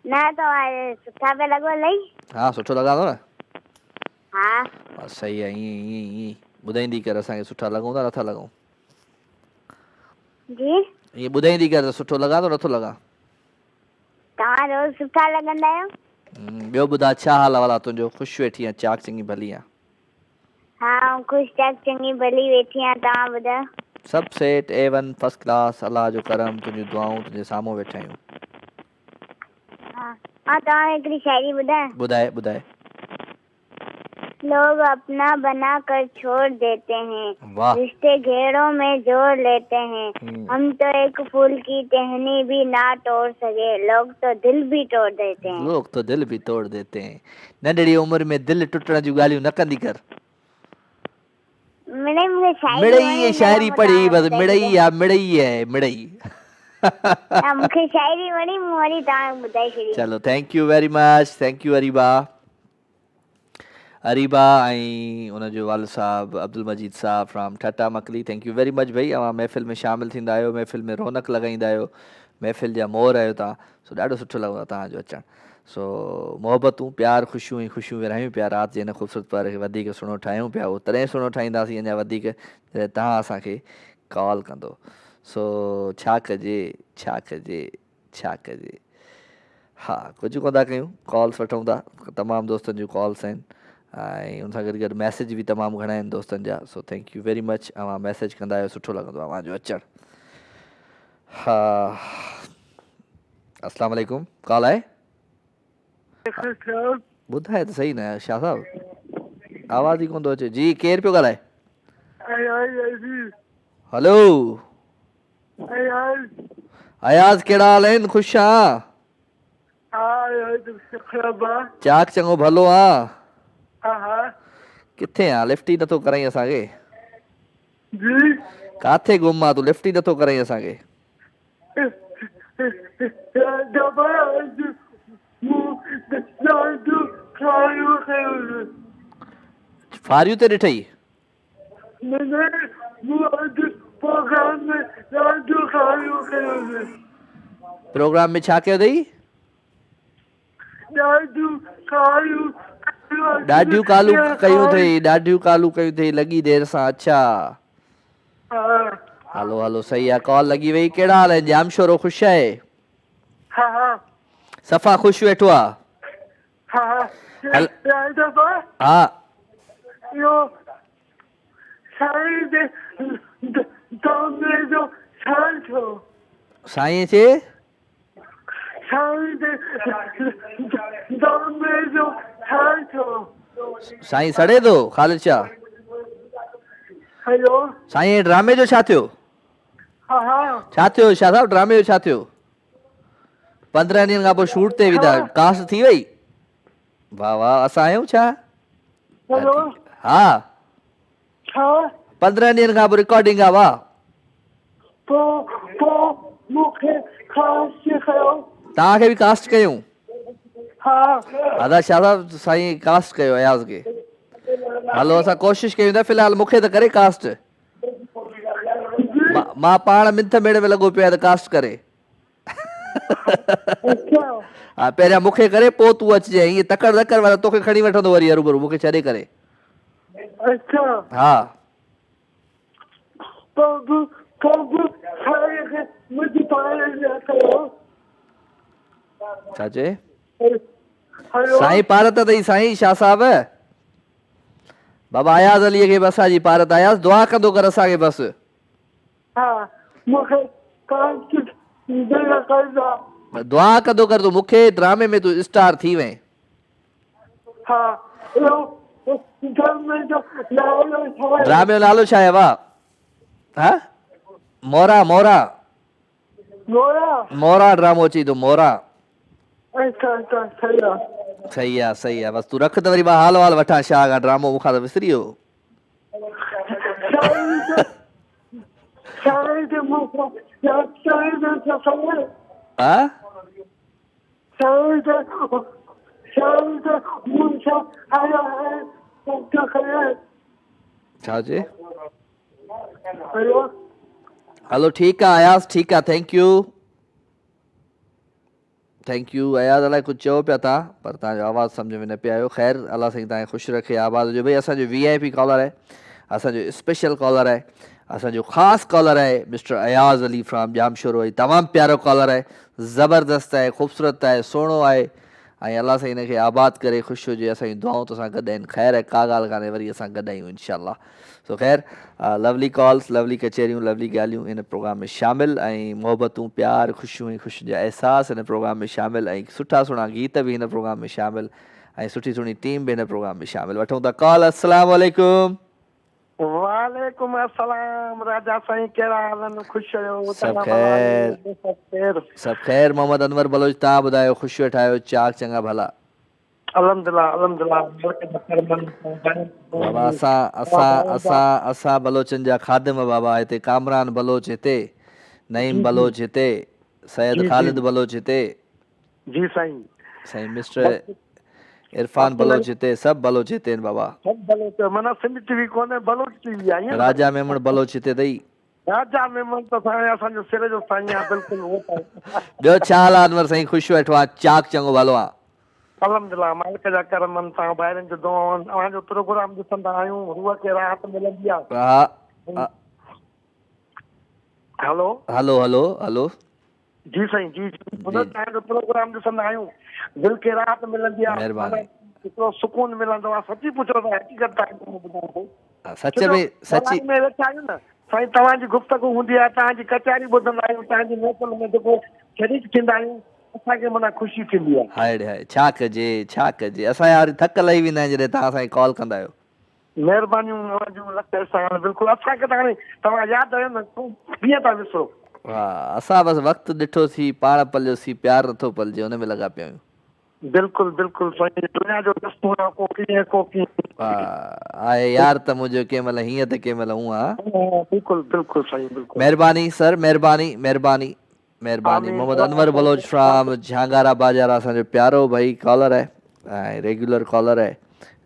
न तव्हां सुठा पिया लॻो इलाही। हा सुठो लॻा थो न? हा सही आहे। ईअं ॿुधाईंदी कर असांखे सुठा लॻूं था नथा लॻूं। जी ईअं ॿुधाईंदी कर त सुठो लॻा थो नथो लॻा। तव्हां रोज़ सुठा लॻंदा आहियो। ॿियो ॿुधा छा हाल वाला तुंहिंजो? ख़ुशि वेठी आहे? चाक चङी भली आहे? हाँ ख़ुशि चाक चङी भली वेठी आहियां। तव्हां ॿुधायो? सभु सेट A1 फर्स्ट क्लास। अलाह जो करम, तुंहिंजूं दुआऊं तुंहिंजे साम्हूं वेठा आहियूं। हाँ तव्हां हिकिड़ी शायरी ॿुधायो? ॿुधाए ॿुधाए। लोग अपना बना कर छोड़ देते हैं, वाह। रिश्ते घेरों में जोड़ लेते हैं, हम तो एक फूल की टहनी भी ना तोड़ सके, लोग तो दिल भी तोड़ देते हैं। लोग तो दिल भी तोड़ देते हैं। नंढड़ी उम्र में दिल टुटण जूं ॻाल्हियूं न कंदी कर। मिड़ई शायरी पढ़ी बस। मिड़ई आहे मिड़ई आहे मिड़ई। मूंखे शायरी वणी, मूं वरी तव्हां ॿुधाए छॾी। चलो thank you very much. Thank you Areeba. Areeba ऐं उनजो वाल साहब अब्दुल मजीद साहब from Thatta Makli, thank you very much भाई। अवां महफ़िल में शामिल थींदा आहियो, महफ़िल में रौनक लॻाईंदा आहियो, महफ़िल जा मोर आहियो तव्हां। सो ॾाढो सुठो लॻो तव्हांजो अचणु। सो मोहबतूं प्यार ख़ुशियूं ऐं ख़ुशियूं विरहायूं पिया राति जे हिन ख़ूबसूरत पर खे वधीक सुहिणो ठाहियूं पिया। उहो तॾहिं सुहिणो ठाहींदासीं अञा वधीक जॾहिं तव्हां असांखे कॉल कंदो। सो छा कजे छा कजे छा कजे। हा कुझु कोन था कयूं, कॉल्स वठूं था। तमामु दोस्तनि जूं कॉल्स आहिनि ऐं उन सां गॾु गॾु मैसेज बि तमामु घणा आहिनि दोस्तनि जा। So thank you very much. अवां मैसेज कंदा आहियो, सुठो लॻंदो आहे अवांजो अचणु। हा अस्सलाम वालेकुम। कॉल आहे? ॿुधाए त सही न शाह साहब, आवाज़ ई कोन थो अचे। जी केरु पियो ॻाल्हाए? हलो अयाज़, कहिड़ा हाल आहिनि? ख़ुशि आहियां। चाक चङो भलो आहे? किथे आहे? लिफ्ट ई नथो कराई असांखे। काथे गुम आहे तूं? लिफ्ट ई नथो कराई असांखे। फारियूं ते ॾिठई? प्रोग्राम में छा कयो अथई? ॾाढियूं कालू कयूं अथई, ॾाढियूं कालू कयूं अथई, लॻी देरि सां। अच्छा हलो हलो सही आहे, कॉल लॻी वई। कहिड़ा हाल आहिनि? जाम शोरो, ख़ुशि आहे? सफ़ा ख़ुशि वेठो आहे? हा साईं चे साईं सड़े थो ख़ालिद शाह? साईं ड्रामे जो छा थियो? छा थियो शाह साहब? ड्रामे जो छा थियो? 15 ॾींहंनि खां पोइ शूट ते विधा, कास्ट थी वई? वाह वाह। असां आहियूं छा? हा 15 ॾींहंनि खां पोइ रिकॉर्डिंग आहे। वाह। तव्हांखे बि कास्ट कयूं? अदा शाह साहब साईं कास्ट कयो अयाज़ खे। हलो असां कोशिशि कयूं था। फ़िलहालु मूंखे त करे कास्ट। मां पाण मिंथ मेड़े में लॻो पियो आहे त कास्ट करे। हा पहिरियां मूंखे करे पोइ तूं अचिजांइ। ईअं तकड़ तकड़ वारा तोखे खणी वठंदो वरी हरूभरू मूंखे छॾे करे। हा छा चए? साईं पारत अथई साईं शाह साहब बाबा अयाज़ अलीअ खे बस जी पारत आयास दुआ कंदो कर असांखे बस दुआ कंदो कर तूं मूंखे ड्रामे में तूं स्टार थी वएं ड्रामे जो नालो छा आहे वाह हा मोरा मोरा मोरा ड्रामो अची तो मोरा सही आहे बस तूं रख त वरी मां हाल वाल वठां छा का ड्रामो मूंखां त विसरी वियो हा छा चए हलो ठीकु आहे अयाज़ ठीकु आहे थैंक यू अयाज़ अलाए कुझु चयो पिया तव्हां पर तव्हांजो आवाज़ु सम्झ में न पिया आयो ख़ैर अलाह साईं तव्हांखे ख़ुशि रखे आबाद हुजे भई असांजो VIP कॉलर आहे असांजो स्पेशल कॉलर आहे असांजो ख़ासि कॉलर आहे मिस्टर अयाज़ अली फ्रॉम जामशोरो तमामु प्यारो कॉलर आहे ज़बरदस्त आहे ख़ूबसूरत आहे सुहिणो आहे ऐं अलाह साईं हिनखे आबाद करे ख़ुशि हुजे असांजी दुआऊं तोसां गॾु आहिनि ख़ैर आहे का ॻाल्हि कान्हे वरी असां गॾु आहियूं इंशाअल्लाह सो ख़ैर लवली कॉल्स लवली कचहरियूं लवली ॻाल्हियूं इन प्रोग्राम में शामिलु ऐं मोहबतूं प्यार ख़ुशियूं ऐं ख़ुशी जा अहसास हिन प्रोग्राम में शामिलु ऐं सुठा सुहिणा गीत बि हिन प्रोग्राम में शामिलु ऐं सुठी सुहिणी टीम बि हिन प्रोग्राम में शामिलु वठूं था कॉल अस्सलाम वालेकुम वालेकुम अस्सलाम राजा साईं कहिड़ा हाल आहिनि ख़ुशि आहियो सभु ख़ैर मोहम्मद अनवर बलोच तव्हां ॿुधायो ख़ुशि वेठा आहियो चाक चङा भला बाबा असां बलोचनि जा ख़ादिम बाबा हिते कामरान बलोच हिते नईम बलोच हिते सैयद ख़ालिद बलोच हिते जी साईं मिस्टर इरफान बलोच हिते सभु बलोच हिते आहिनि बाबा माना सिंध टीवी कोन्हे बलोच टीवी आहे राजा मेमण बलोच हिते अथई राजा मेमण त असांजो सिर जो साईं आहे बिल्कुलु ॿियो छा हाल आहे अनवर साईं ख़ुशि वेठो आहे चाक चङो भलो आहे अल्हम्दुलिल्लाह मालिक जा करम आहिनि तव्हां ॿाहिरनि जो दुआऊं तव्हांजो प्रोग्राम ॾिसंदा आहियूं रूह खे राहत मिलंदी आहे हलो जी साईं जी तव्हांजो प्रोग्राम ॾिसंदा आहियूं दिलि खे राहत मिलंदी आहे हिकिड़ो सुकून मिलंदो आहे सची पुछो त हक़ीक़त सच में सची में वेठा आहियूं न साईं तव्हांजी गुफ़्तगू हूंदी आहे तव्हांजी कचहरी ॿुधंदा आहियूं तव्हांजी महफ़िल में जेको शरीक थींदा आहियूं असांखे माना ख़ुशी थींदी आहे हाय छा कजे असां यार थक लही वेंदा आहियूं जॾहिं तव्हां असांखे कॉल कंदा आहियो महिरबानियूं लख एहसान बिल्कुलु असांखे त हाणे तव्हां यादि आहियो न कीअं था विसरो हा असां बसि वक़्तु ॾिठोसीं पाण पलियोसीं प्यार नथो पलिजे हुन में लॻा पिया आहियूं बिल्कुलु साईं दुनिया जो दस्तूर को कीअं आहे यार त मुंहिंजो कंहिं महिल हीअं त कंहिं महिल हूअं आहे बिल्कुलु साईं बिल्कुलु महिरबानी सर महिरबानी मोहम्मद अनवर बलोच फ्रॉम झांगारा बाज़ार असांजो प्यारो भाई कॉलर आहे ऐं रेगुलर कॉलर आहे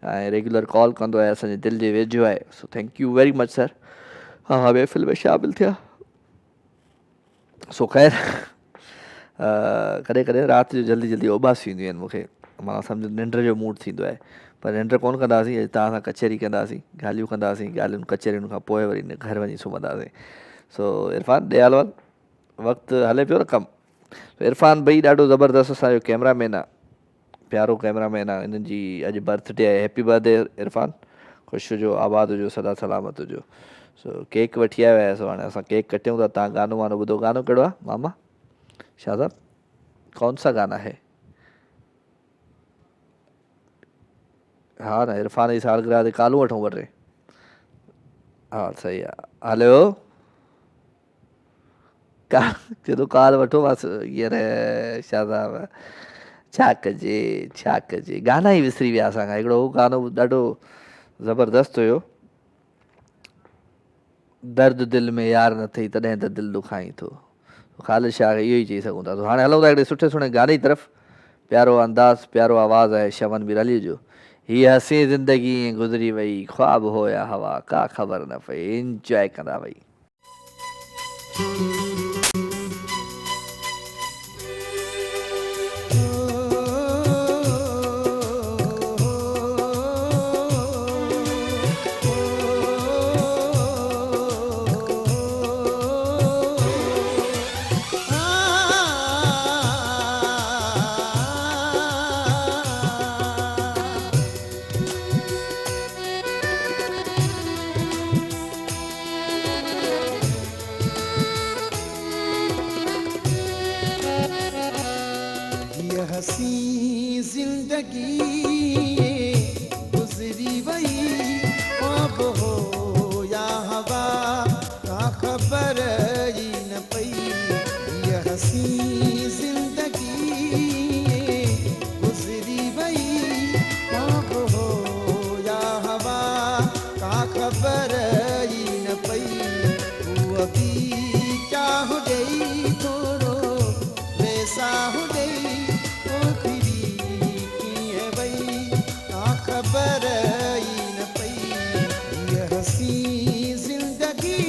ऐं रेगुलर कॉल कंदो आहे असांजे दिलि जे वेझो आहे so thank you very much sir हा महफ़िल में शामिलु थिया सो ख़ैर कॾहिं कॾहिं राति जो जल्दी उबास थींदियूं आहिनि मूंखे मां सम्झो निंड जो मूड थींदो आहे पर निंड कोन कंदासीं अॼु तव्हां सां कचहरी कंदासीं ॻाल्हियूं कंदासीं ॻाल्हियुनि कचहरियुनि खां पोइ वरी घर वञी सुम्हंदासीं सो इरफान ॾियाल वाल वक़्तु हले पियो न कमु इरफान भाई ॾाढो ज़बरदस्त असांजो कैमरामैन आहे प्यारो कैमरामैन आहे हिननि जी अॼु बर्थडे आहे हैप्पी बर्थडे इरफान ख़ुशि हुजो आबाद हुजो सदा सलामत हुजो सो केक वठी आयो आहे सो हाणे असां केक कटियूं था तव्हां गानो वानो ॿुधो गानो कहिड़ो आहे मामा शाह साहब कौन सा गाना है हाँ ना इरफान जी सालगिरह ते कालू वठूं ॿ टे हा सही आहे हलो जॾहिं काल वठो बसि हींअर शाह साहब छा कजे गाना ई विसरी विया असांखां हिकिड़ो उहो गानो ॾाढो ज़बरदस्त हुयो दर्द दिलि में यार न अथई तॾहिं त दिलि दुखाई थो ख़ालिद शाह इहो ई चई सघूं था हाणे हलूं था हिकिड़े सुठे सुहिणे गाने जी तरफ़ प्यारो अंदाज़ प्यारो आवाज़ु आहे शवन बीर अली जो हीअ हसी ज़िंदगी गुज़री वई ख्वाब होया हवा का ख़बर न पई इंजॉय कंदा वई जिंदगी गुजरी वही ख्वाब हो या हवा का खबर ही न पई ये हसी जिंदगी गुजरी वही ख्वाब हो या हवा का खबर ही न पई वो अभी क्या हो गई थोड़ो वैसा हो गई वो फिरी की है वही का खबर ही न पई ये हसी जिंदगी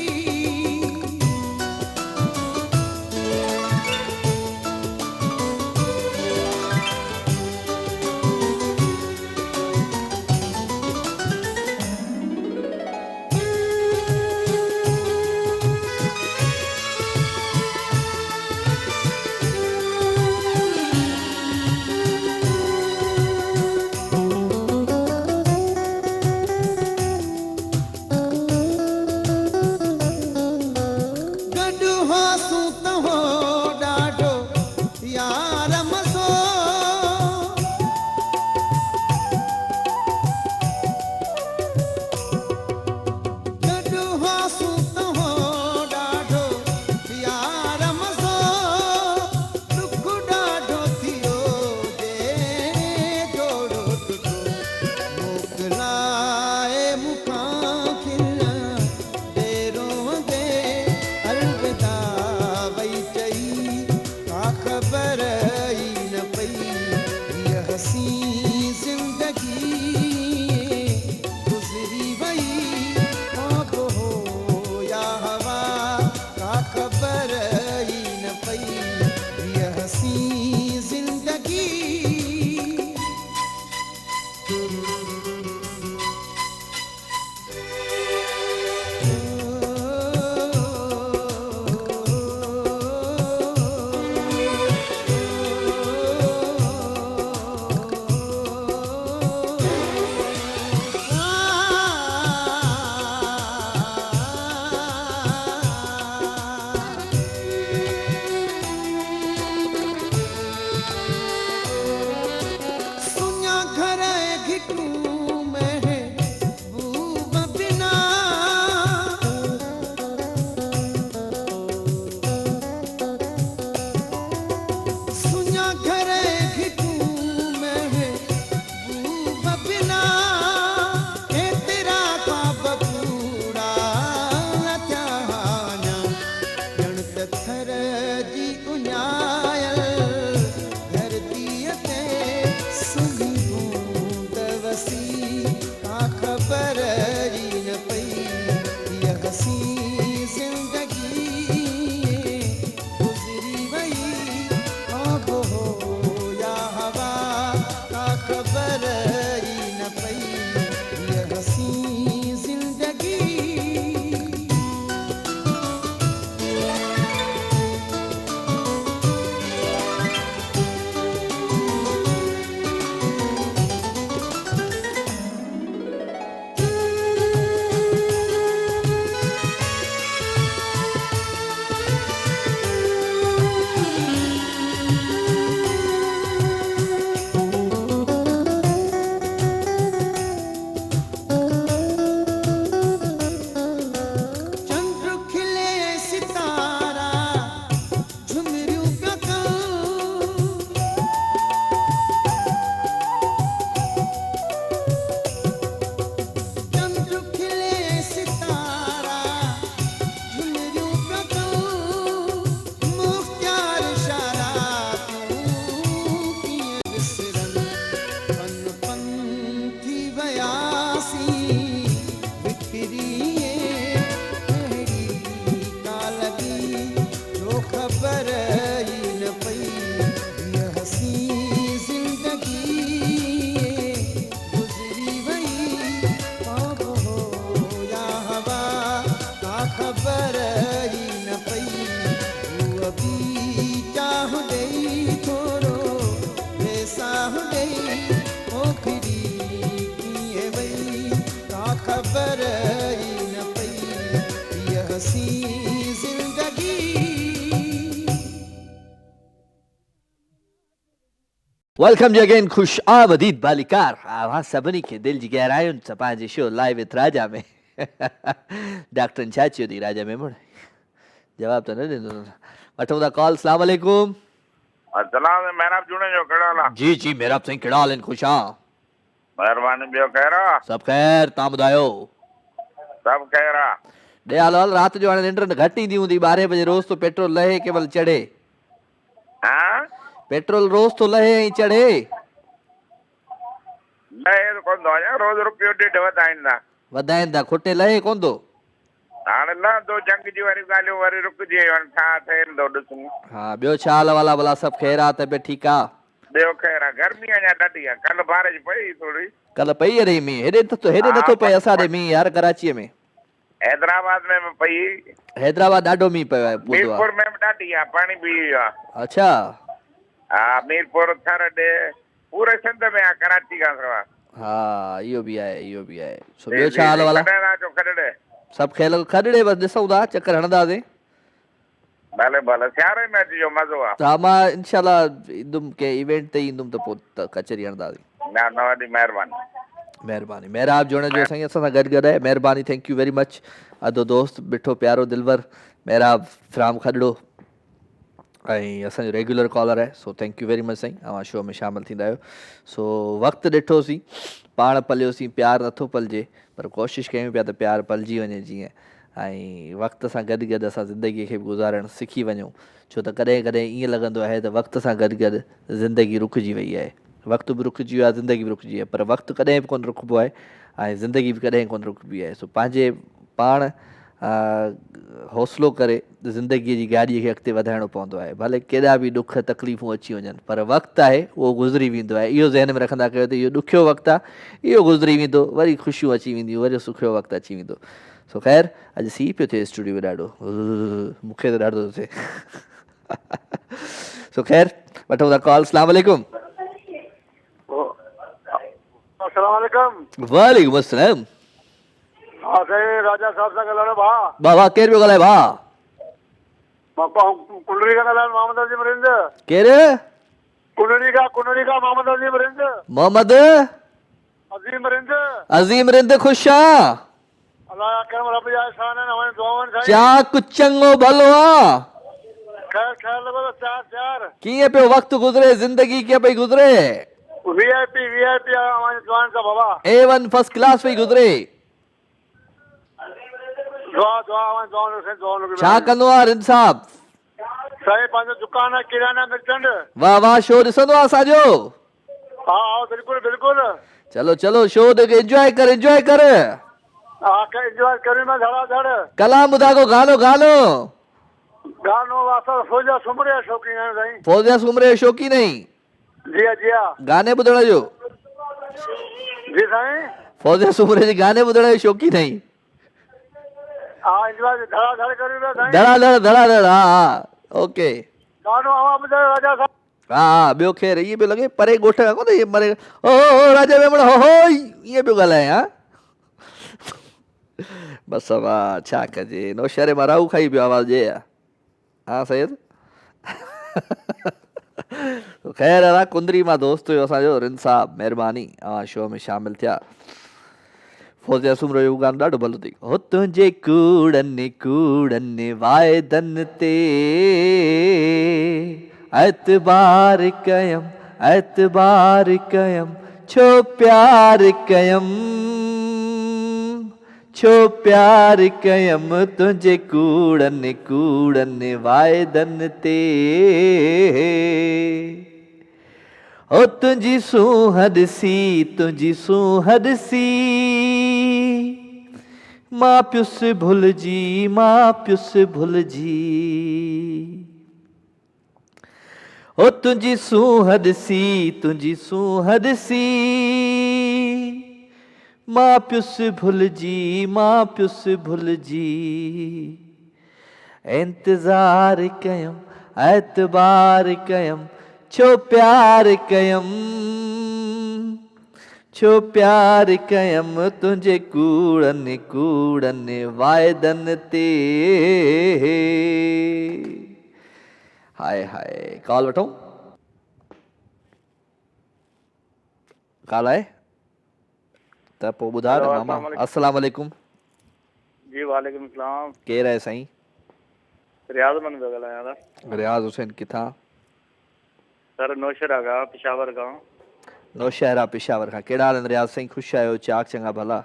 वेलकम जी अगेन खुश आमदीद बालिकार वहाँ सभिनी खे दिल जी गहरायुनि सां पंहिंजे शो लाइव विथ राजा में डॉक्टर छा चयो अथई राजा में मुड़ जवाब तो न ॾिनो वठूं था कॉल सलाम वालेकुम सलाम महराब जुड़े जो कहिड़ो हाल आहे जी जी मेरा साईं कहिड़ा हाल आहिनि ख़ुशि आं महिरबानी ॿियो ख़ैर आहे सभु ख़ैर तव्हां ॿुधायो सभु ख़ैर आहे ॾे हाल हाल राति जो हाणे निंड घटि ईंदी हूंदी 12 बजे रोज़ तो पेट्रोल लहे केवल चढ़े हाँ पेट्रोल रोज़ तो लहे ऐं चढ़े लहे कोन थो अञा रोज़ रुपयो ॾेढ वधाइनि था खुटे लहे कोन थो हाणे लहंदो जंग जी वारी ॻाल्हियूं वरी रुकिजी वञनि छा थियंदो ॾिसूं हा ॿियो छा हाल वाला भला सभु ख़ैर आहे तबियत ठीकु आहे ॿियो ख़ैर आहे गर्मी अञा ॾाढी आहे कल्ह बारिश पई थोरी कल्ह पई अरे मींहुं हेॾे नथो पए असांजे मींहुं यार कराचीअ में हैदराबाद में बि पई हैदराबाद ॾाढो मींहुं पियो आहे मीरपुर में बि ॾाढी आहे पाणी बि आहे अच्छा हा मीरपुर थरड पूरे सिंध में आहे कराची खां सवाइ हा इहो बि आहे सो ॿियो छा हाल वाला खॾड़े सभु खेल खॾड़े बसि ॾिसूं था चकर हणंदासीं भले भले सियारे में अचिजो मज़ो आहे हा मां इनशाला ईंदुमि कंहिं इवेंट ते ईंदुमि त पोइ त कचहरी हणंदासीं न वॾी महिरबानी महिरबानी महिराब जुड़ण जो साईं असां सां गॾु आहे महिरबानी थैंक यू वेरी मच अदो दोस्त बिठो प्यारो दिलवर महिराब फ्राम खॾड़ो ऐं असांजो रेगुलर कॉलर आहे so thank you very much साईं तव्हां शो में शामिलु थींदा आहियो सो वक़्तु ॾिठोसीं पाण पलियोसीं प्यारु नथो पलिजे पर कोशिशि कयूं पिया त प्यारु पलिजी वञे जीअं ऐं वक़्त सां गॾु गॾु असां ज़िंदगीअ खे बि गुज़ारणु सिखी वञूं छो त कॾहिं कॾहिं ईअं लॻंदो आहे त वक़्त सां गॾु गॾु ज़िंदगी रुकिजी वई आहे वक़्तु बि रुकिजी वियो आहे ज़िंदगी बि रुकिजी आहे पर वक़्तु कॾहिं बि कोन रुकबो आहे ऐं ज़िंदगी बि कॾहिं कोन रुकबी आहे सो पंहिंजे पाण हौसलो करे ज़िंदगीअ जी गाॾीअ खे अॻिते वधाइणो पवंदो आहे भले केॾा बि ॾुख तकलीफ़ूं अची वञनि पर वक़्तु आहे उहो गुज़री वेंदो आहे इहो ज़हन में रखंदा कयो त इहो ॾुखियो वक़्तु आहे इहो गुज़री वेंदो वरी ख़ुशियूं अची वेंदियूं वरी सुठो वक़्तु अची वेंदो सो ख़ैर अॼु सीउ पियो थिए स्टूडियो में ॾाढो मूंखे त ॾाढो थो थिए सो ख़ैर वठूं था कॉल सलाम वालेकुम वालेकुम अस्सलाम हा साईं राजा साहब सां ॻाल्हाइणो भाउ वाह केरु पियो ॻाल्हाए भाउ मां कुंडली खां ॻाल्हायां मोहम्मद अज़ीम रिंद केरु कुंडली खां मोहम्मद अज़ीम रिंद मोहम्मद अज़ीम रिंद ख़ुशि आं अल्लाह करम रब जा एहसान आहिनि हमारी दुआऊं आहिनि साईं चा कुझु चङो भलो आहे ख़ैर लॻो चार कीअं पियो वक़्तु गुज़रे ज़िंदगी कीअं पई गुज़रे वीआईपी हमारी दुआनि सां बाबा A1 फर्स्ट क्लास पई गुज़रे छा कंदो आहे रिंद साहब साईं पंहिंजो दुकान आहे किराना मिर्चंट वाह वाह शो ॾिसंदो आहे असांजो हा बिल्कुलु बिल्कुलु चलो चलो शो एंजॉय कर हा एंजॉय करूं ना धड़ाधड़ कलाम ॿुधा को गानो असां फौजिया सुमरे शौक़ीन आहियूं साईं फौजिया सुमरे शौक़ीन आहीं जी गाने ॿुधण जो जी साईं फौजिया सुमरे जे गाने ॿुधण जो शौक़ीन आहीं हा एंजॉय धड़ाधड़ करूं ना साईं धड़ाधड़ हा ओके गानो आवाज़ ॿुधायो राजा साहब हा ॿियो ख़ैर इएं पियो लॻे परे ॻोठ खां कोन इहे मरे ओ राजा वेमण हो ईअं पियो ॻाल्हाए हा बसि वाह छा कजे नौशहरे मां राहू खाई पियो आवाज़ ॾे हा सैयद ख़ैर आहे कुंदरी मां दोस्त हुयो असांजो रिंद साहब महिरबानी शो में शामिलु थिया फौजिया सुमरो जो गानो ॾाढो भलो अथई हो तुंहिंजे कूड़नि वाइदनि ते एतबार कयम छो प्यार कयम तुंहिंजे कूड़नि वाइदनि ते ओ तुंहिंजी सूहद सी मां पियुसि भुलिजी ओ तुंहिंजी सूहद सी मां पियुसि भुलिजी इंतज़ार कयम एतबार कयम छो प्यार कयम तुंहिंजे कूड़नि वाइदनि ते हाय कॉल वठूं काल आहे त पोइ ॿुधायो न मामा। अस्सलाम वालेकुम। जी वालेकुम सलाम। केरु आहे साईं? रियाज़ मन पियो ॻाल्हायां था। रियाज़ हुसैन किथां? सर नौशहरा खां, पेशावर खां। नौशहरा पेशावर खां। कहिड़ा हाल आहिनि रियाज़ साईं? ख़ुशि आहियो? चाक चङा भला?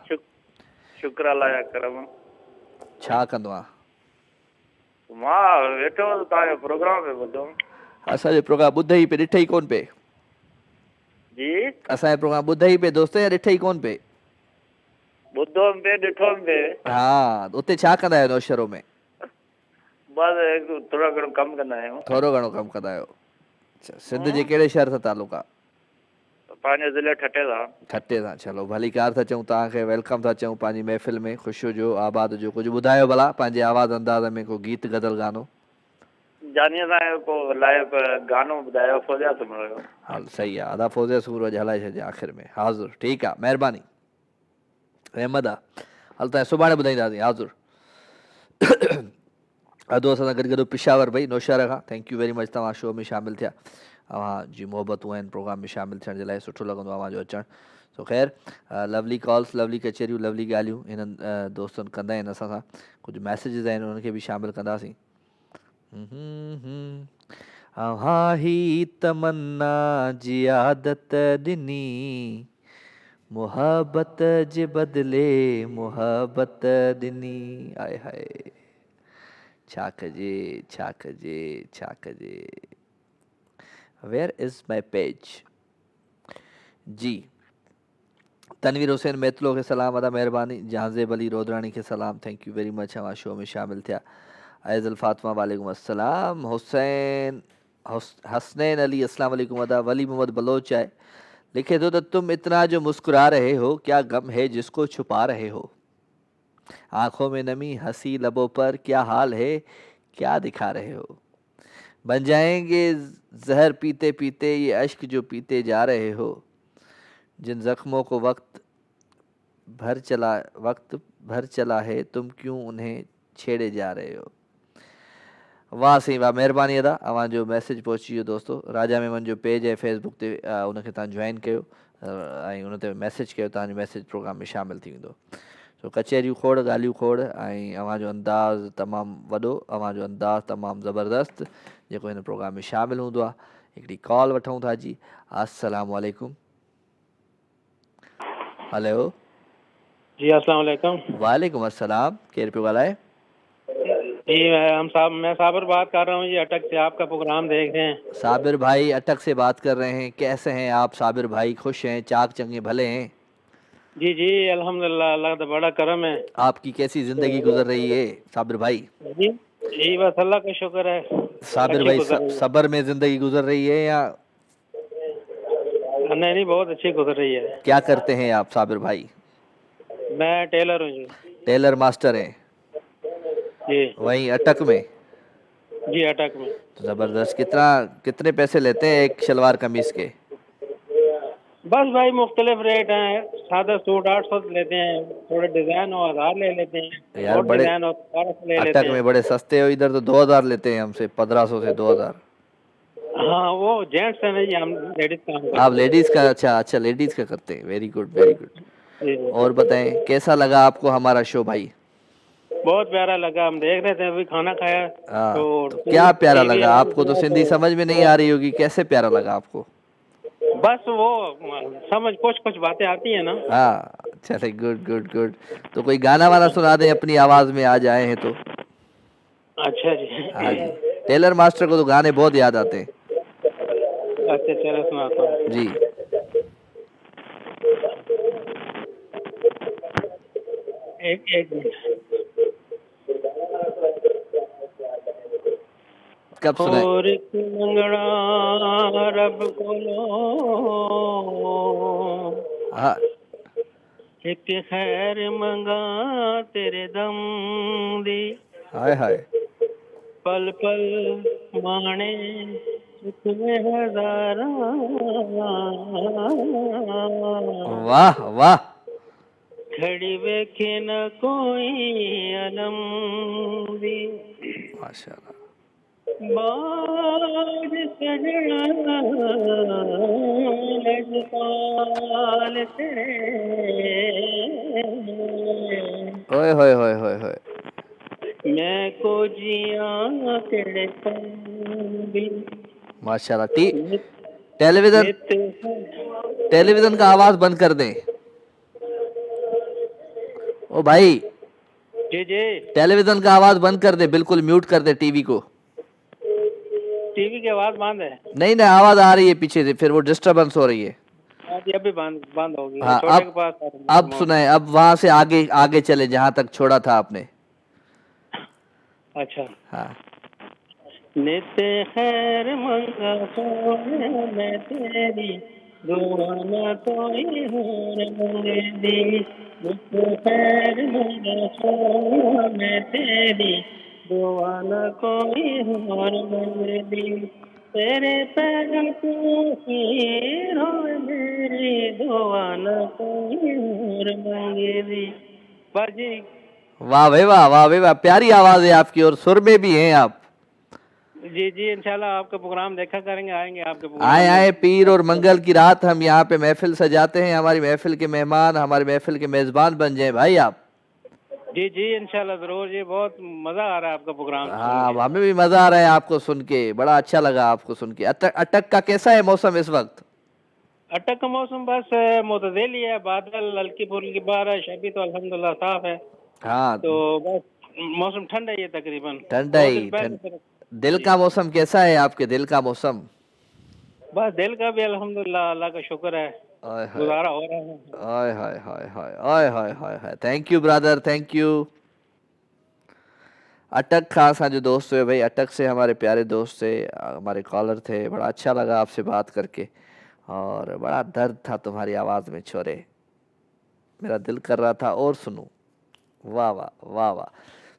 शुक्र अल्लाह जा करम। छा कंदो आहे? मां वेठो तव्हांजो प्रोग्राम पियो ॿुधो। असांजो प्रोग्राम ॿुधे ई पे, ॾिठे ई कोन पे। जी असांजो प्रोग्राम ॿुधे ई पे दोस्त, या ॾिठे ई कोन पे? ॿुधो पे ॾिठो पे। हा, उते छा कंदा आहियो नौशहरो में? बस थोरो घणो कमु कंदा आहियूं। थोरो घणो कमु कंदा आहियो। सिंध जे कहिड़े शहर सां तालुक आहे? पंहिंजे ज़िले ठठे सां। ठठे सां। चलो भली कार था चऊं, तव्हांखे वेलकम था चऊं पंहिंजी महफ़िल में। ख़ुशि हुजो, आबाद हुजो। कुझु ॿुधायो भला पंहिंजे आवाज़ अंदाज़ में को गीत गज़ल गानो। जानीअ सां को लाइव गानो ॿुधायो फौजिया सुमरो जो। हल सही आहे, आदा फौजिया सुमरो अॼु हलाए छॾिजे आख़िर में। हाज़ुर। ठीकु आहे, महिरबानी अहमद आहे। हल तव्हां सुभाणे ॿुधाईंदासीं। हाज़ुर। अदो असां सां गॾु गॾु पेशावर भई नौशहरा खां। थैंक यू वेरी मच, तव्हां शो में शामिलु थिया। जी मोहबतूं आहिनि प्रोग्राम में शामिलु थियण जे लाइ। सुठो लॻंदो आहे अवांजो अचणु। सो ख़ैर, लवली कॉल्स, लवली कचहरियूं, लवली ॻाल्हियूं हिननि दोस्तनि कंदा आहिनि असां सां। कुझु मैसेजिस आहिनि उन्हनि खे बि शामिलु कंदासीं। हा ही तमन्ना जी आदत ॾिनी, मुहबत जे बदिले मुहबत ॾिनी। आए हाय, छा कजे छा कजे छा कजे। Where is my page? जी तनवीर हुसैन मैतलो खे सलाम अदा महिरबानी। जहाज़ेब अली रोदरानी खे सलाम। थैंक यू वेरी मच, अवां शो में शामिलु थिया। ऐज़ल फातिमा वालेकुम अस्सलाम। हुसैन हसनैन अली अस्सलाम वालेकुम अदा। वली मोहम्मद बलोच है, लिखे दो तो तुम इतना जो मुस्कुरा रहे हो, क्या गम है जिसको छुपा रहे हो। आंखों में नमी, हंसी लबों पर, क्या हाल है क्या दिखा रहे हो। बन जाएंगे जहर पीते पीते ये अश्क जो पीते जा रहे हो। जिन जख्मों को वक्त भर चला है, तुम क्यों उन्हें छेड़े जा रहे हो। वाह साईं वाह, महिरबानी अदा। अवांजो मैसेज पहुची वियो दोस्तो। राजा मेमन जो पेज आहे फेसबुक ते, उनखे तव्हां जॉइन कयो ऐं उन ते मैसेज कयो। तव्हांजो मैसेज प्रोग्राम में शामिलु थी वेंदो। सो कचहरियूं खोड़, ॻाल्हियूं खोड़, ऐं अवांजो अंदाज़ तमामु वॾो, अवांजो अंदाज़ तमामु ज़बरदस्त जेको हिन प्रोग्राम में शामिलु हूंदो आहे। हिकिड़ी कॉल वठूं था। जी अस्सलाम वालेकुम। हेलो जी अस्सलाम वालेकुम। वालेकुम अस्सलाम। केरु पियो ॻाल्हाए? जी मैं साबिर बात कर रहा हूँ। ये अटक से आपका प्रोग्राम देख रहे हैं। साबिर भाई अटक से बात कर रहे हैं। कैसे हैं आप साबिर भाई? खुश हैं? चाक चंगे भले हैं? जी जी अल्हम्दुलिल्लाह, अल्लाह का बड़ा करम है। आपकी कैसी जिंदगी गुजर रही है साबिर भाई? जी जी बस अल्लाह का शुक्र है। साबिर भाई सबर में जिंदगी गुजर रही है या? नहीं, बहुत अच्छी गुजर रही है। क्या करते हैं आप साबिर भाई? मैं टेलर हूँ जी। टेलर मास्टर हैं जी। वहीं अटक में? जी अटक में। जबरदस्त। कितने पैसे लेते हैं एक शलवार कमीज के? बस भाई मुख्तलिफ रेट हैं। सादा सूट 800 लेते हैं, थोड़े डिजाइन हो 1000 ले लेते हैं। यार बड़े डिजाइन हो 1200 ले लेते अटक हैं। में बड़े सस्ते हो, इधर तो 2000 लेते हैं हमसे, 1500 से 2000। हाँ वो जेंट्स है नहीं, हम लेडीज का। आप लेडीज का? अच्छा लेडीज का करते हैं। Very good very good. और बताएं कैसा लगा आपको हमारा शो भाई? बहुत प्यारा लगा। हम देख रहे थे अभी, खाना खाया। तो क्या प्यारा लगा आपको? तो सिंधी समझ में नहीं आ रही होगी, कैसे प्यारा लगा आपको? बस वो समझ कुछ बातें आती है ना। हाँ चले, गुड गुड गुड। तो कोई गाना वाना सुना दें अपनी आवाज में, आज आए हैं तो। अच्छा जी। हाँ जी, टेलर मास्टर को तो गाने बहुत याद आते हैं। अच्छा चलो सुनाता हूँ जी। एक मिनट। कब सुनाए? और मंगड़ा रब कोलो, हाँ एक खैर मंगा तेरे दम दी। हाय हाय। पल पल माने सुख में हजारा। वाह वाह। खड़ी वेखे न कोई अलम दी। माशाल्लाह। बाज सजना लजपाल से ओए होए होए होए होए मैं को जिया तेरे संग माशाल्लाह। टेलीविजन टेलीविजन का आवाज बंद कर दें। ओ भाई जी जी टेलीविजन का आवाज बंद कर दे, बिल्कुल म्यूट कर दे टीवी को। टीवी की आवाज बंद है। नहीं नहीं, आवाज आ रही है पीछे से, फिर वो डिस्टरबेंस हो रही है। अभी बंद होगी। हाँ, छोटे के पास अब सुनाए, अब वहां से आगे आगे चले जहां तक छोड़ा था आपने। अच्छा हाँ। नित खैर मंगा सोने मैं तेरी दुआ न कोई और मंगदी। नित खैर मंगा सोने मैं तेरी दुआ न कोई और मंगदी। तेरे पैर की हो मेरी दुआ न कोई और मंगदी। बाजी वाह भाई वाह, वाह भाई वाह, प्यारी आवाज है आपकी और सुर में भी हैं आप। जी जी इंशाल्लाह आपका प्रोग्राम देखा करेंगे, आएंगे आपके प्रोग्राम। आए आए, पीर और मंगल की रात हम यहाँ पे महफिल सजाते हैं, हमारी महफिल के मेहमान, हमारी महफिल के मेजबान बन जाए भाई आप। जी जी इंशाल्लाह जरूर जी, बहुत मजा आ रहा है आपका प्रोग्राम। हाँ, हमें भी मजा आ रहा है आपको सुन के, बड़ा अच्छा लगा आपको सुन के। अटक का कैसा है मौसम इस वक्त? अटक का मौसम बस मुतदिल ही है, बादल हल्की फुल्की बारिश, अभी तो अल्हम्दुलिल्लाह साफ है। हाँ, तो बस मौसम ठंडा ही है तकरीबन। ठंडा ही। दिल का मौसम कैसा है आपके? दिल का मौसम? बस दिल का भी अल्हम्दुलिल्लाह, अल्लाह का शुक्र है, गुजारा हो रहा है। Hi hi hi hi hi hi hi hi, thank you brother, thank you. Attock Khan सा जो दोस्त हुए भाई, अटक से हमारे प्यारे दोस्त थे, हमारे कॉलर थे, बड़ा अच्छा लगा आपसे बात करके और बड़ा दर्द था तुम्हारी आवाज़ में छोरे, मेरा दिल कर रहा था और सुनूं। वाह वाह वाह वाह।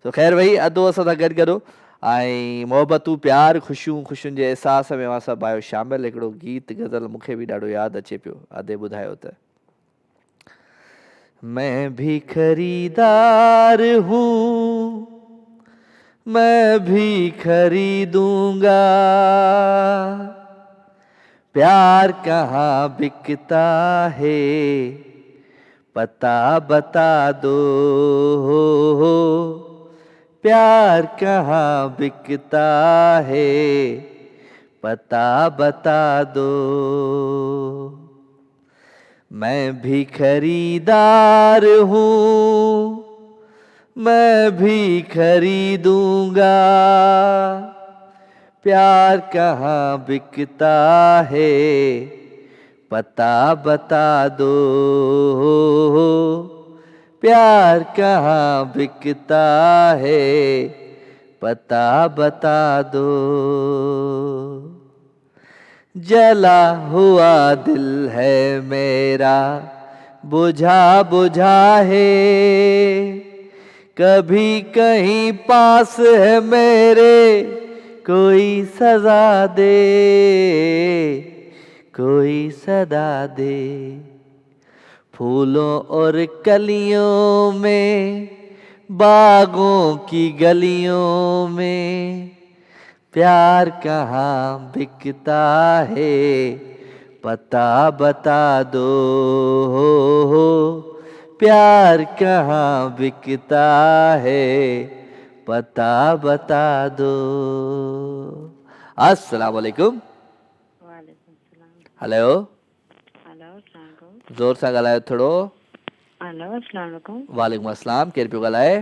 तो खैर भाई, अदो असां सां गॾु गॾो ऐं मोहबतूं प्यार ख़ुशियूं ख़ुशियुनि जे अहसास में मां सभु आयो शामिल। हिकिड़ो गीत गज़ल मूंखे बि ॾाढो यादि अचे पियो, अदे ॿुधायो त मैं भी खरीदार हूँ, मैं भी खरीदूंगा, प्यार कहाँ बिकता है पता बता दो, प्यार कहाँ बिकता है पता बता दो। मैं भी खरीदार हूँ, मैं भी खरीदूंगा, प्यार कहाँ बिकता है पता बता दो, प्यार कहाँ बिकता है पता बता दो। जला हुआ दिल है मेरा बुझा बुझा है, कभी कहीं पास है मेरे कोई सजा दे, कोई सदा दे। फूलों और कलियों में, बागों की गलियों में, प्यार कहाँ बिकता है पता बता दो, प्यार कहाँ बिकता है पता बता दो। अस्सलाम वालेकुम। हेलो जोर सां ॻाल्हायो थोरो। हेलो अस्सलाम वालेकुम। वालेकुम अस्सलाम, केरु पियो ॻाल्हाए?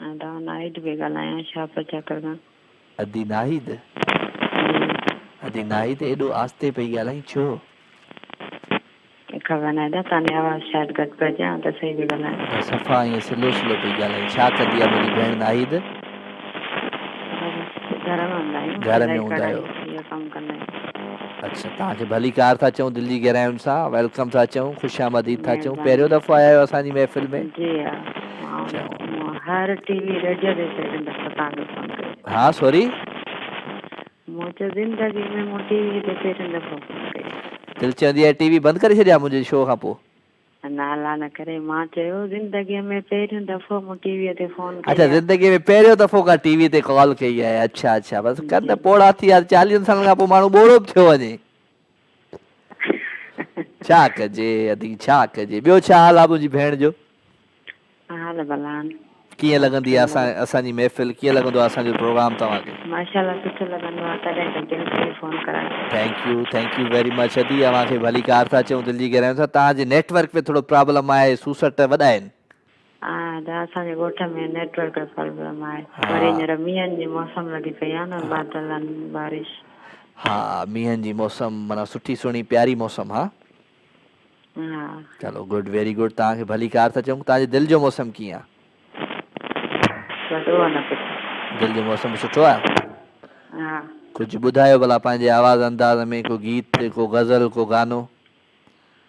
नाहिद पई ॻाल्हायां, शाहपुर चकर खां। अदी नाहिद? अदी नाहिद एॾो आस्ते पई ॻाल्हाई छो? ख़बर नाहे त तव्हांजी आवाज़ शायदि घटि पइजे, त सही पई ॻाल्हायां। सफ़ा ईअं स्लो स्लो पई ॻाल्हाई, छा कंदी आहे मुंहिंजी भेण नाहिद? घर में हूंदा आहियूं, घर में हूंदा आहियो? इहो कमु कंदा आहियूं। अच्छा, तव्हांखे भली कार था चऊं, दिलि जी गहराइयुनि सां वेलकम था चऊं, ख़ुशि आमदीद था चऊं। पहिरियों दफ़ो आया आहियो असांजी महफ़िल में? जी हा, हर टीवी रेडियो ते पहिरियों दफ़ो तव्हांखे फ़ोन कयो। हाँ सॉरी, मूं चयो ज़िंदगी में मूं टीवी ते पहिरियों दफ़ो फ़ोन कयो। दिलि चवंदी आहे टीवी बंदि करे छॾिया मुंहिंजे शो खां पोइ? नाला न करे मां चयो ज़िंदगीअ में पहिरियों दफ़ो मूं टीवीअ ते फोन अच्छा ज़िंदगी में पहिरियों दफ़ो का टीवी ते कॉल कई आहे। अच्छा अच्छा बस कन पोड़ा थी यार 40 सालनि खां पोइ माण्हू बोड़ो बि थियो वञे। छा कजे अदी छा कजे। ॿियो छा हाल आहे मुंहिंजी भेण जो? हाल भला कीअं लॻंदी आहे असांजी महफ़िल कीअं लॻंदो आहे असांजो प्रोग्राम तव्हांखे? माशाल्लाह सुठो लॻंदो आहे तॾहिं त दिलि करे फोन करायो। थैंक यू वेरी मच अदी अव्हांखे भली कार था चऊं दिलि जी गहराइयुनि सां। तव्हांजे नेटवर्क में थोरो प्रॉब्लम आहे सूसट वॾा आहिनि। हा असांजे ॻोठ में नेटवर्क जो प्रॉब्लम आहे वरी हींअर मींहनि जी मौसम लॻी पई आहे न बादल आहिनि बारिश। हा मींहनि जी मौसम माना सुठी सुहिणी प्यारी मौसम। हा चलो गुड वेरी गुड तव्हांखे भली कार था चऊं। तव्हांजे दिलि जो मौसम कीअं आहे? दिलि जो मौसम सुठो आहे। कुझु ॿुधायो भला पंहिंजे आवाज़ अंदाज़ में को गीत को गज़ल को गानो?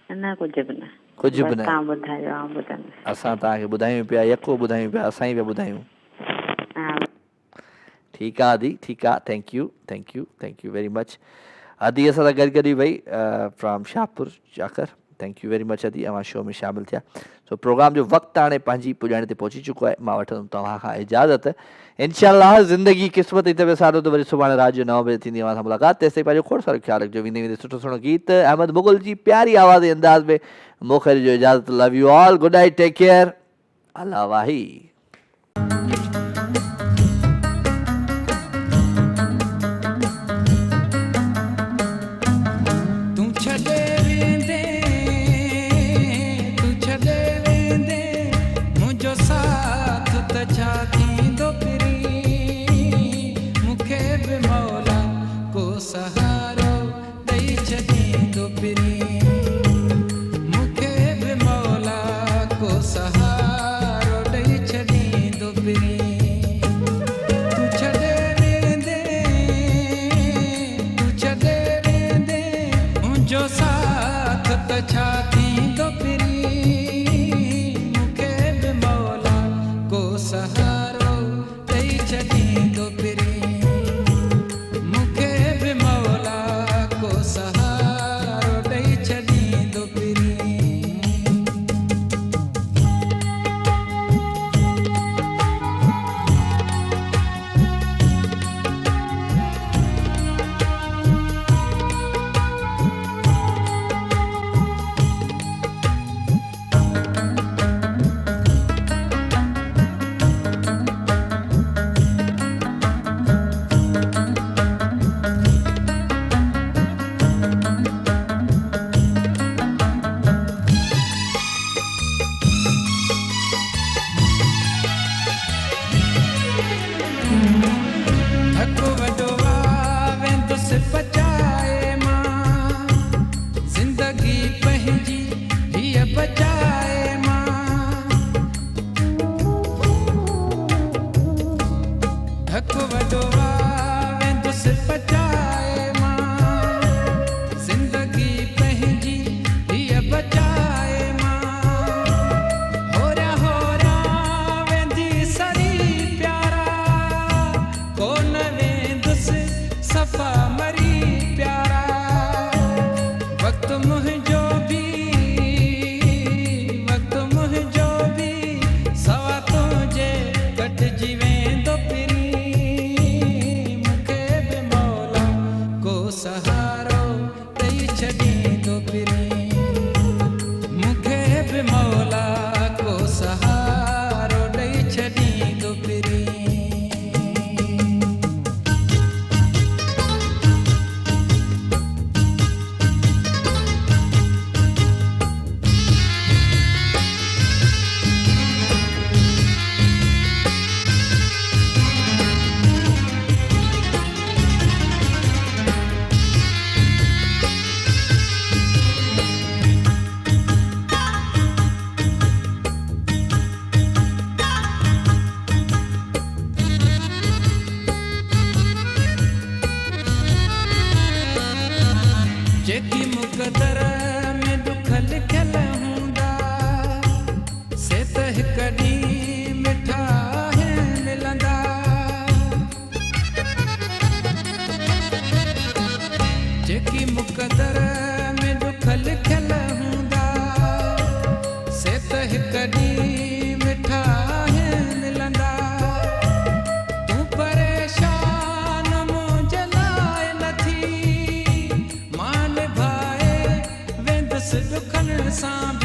न कुझु बि न तव्हां ॿुधायो असां तव्हांखे ॿुधायूं पिया यको ॿुधायूं पिया असां ई पिया ॿुधायूं। ठीकु आहे आदि ठीकु आहे थैंक यू वेरी मच आदि असां सां गॾु भई फ्रॉम शाहपुर चाकर। थैंक यू वेरी मच अदी अवां शो में शामिल थिया। सो प्रोग्राम जो वक़्तु हाणे पंहिंजी पुॼाइण ते पहुची चुको आहे। मां वठंदुमि तव्हां खां इजाज़त। इंशाअल्लाह ज़िंदगी क़िस्मत ई तबे सारो त वरी सुभाणे राति जो 9 बजे थींदी अवां सां मुलाक़ात। तेसिताईं पंहिंजो खोड़ सारो ख़्यालु रखिजो। वेंदे वेंदे सुठो सुठो गीत अहमद मुग़ल जी प्यारी आवाज़ जे अंदाज़ में मूंखे ॾिजो इजाज़त। Love you all good night take care Allah वाही। दुखन सां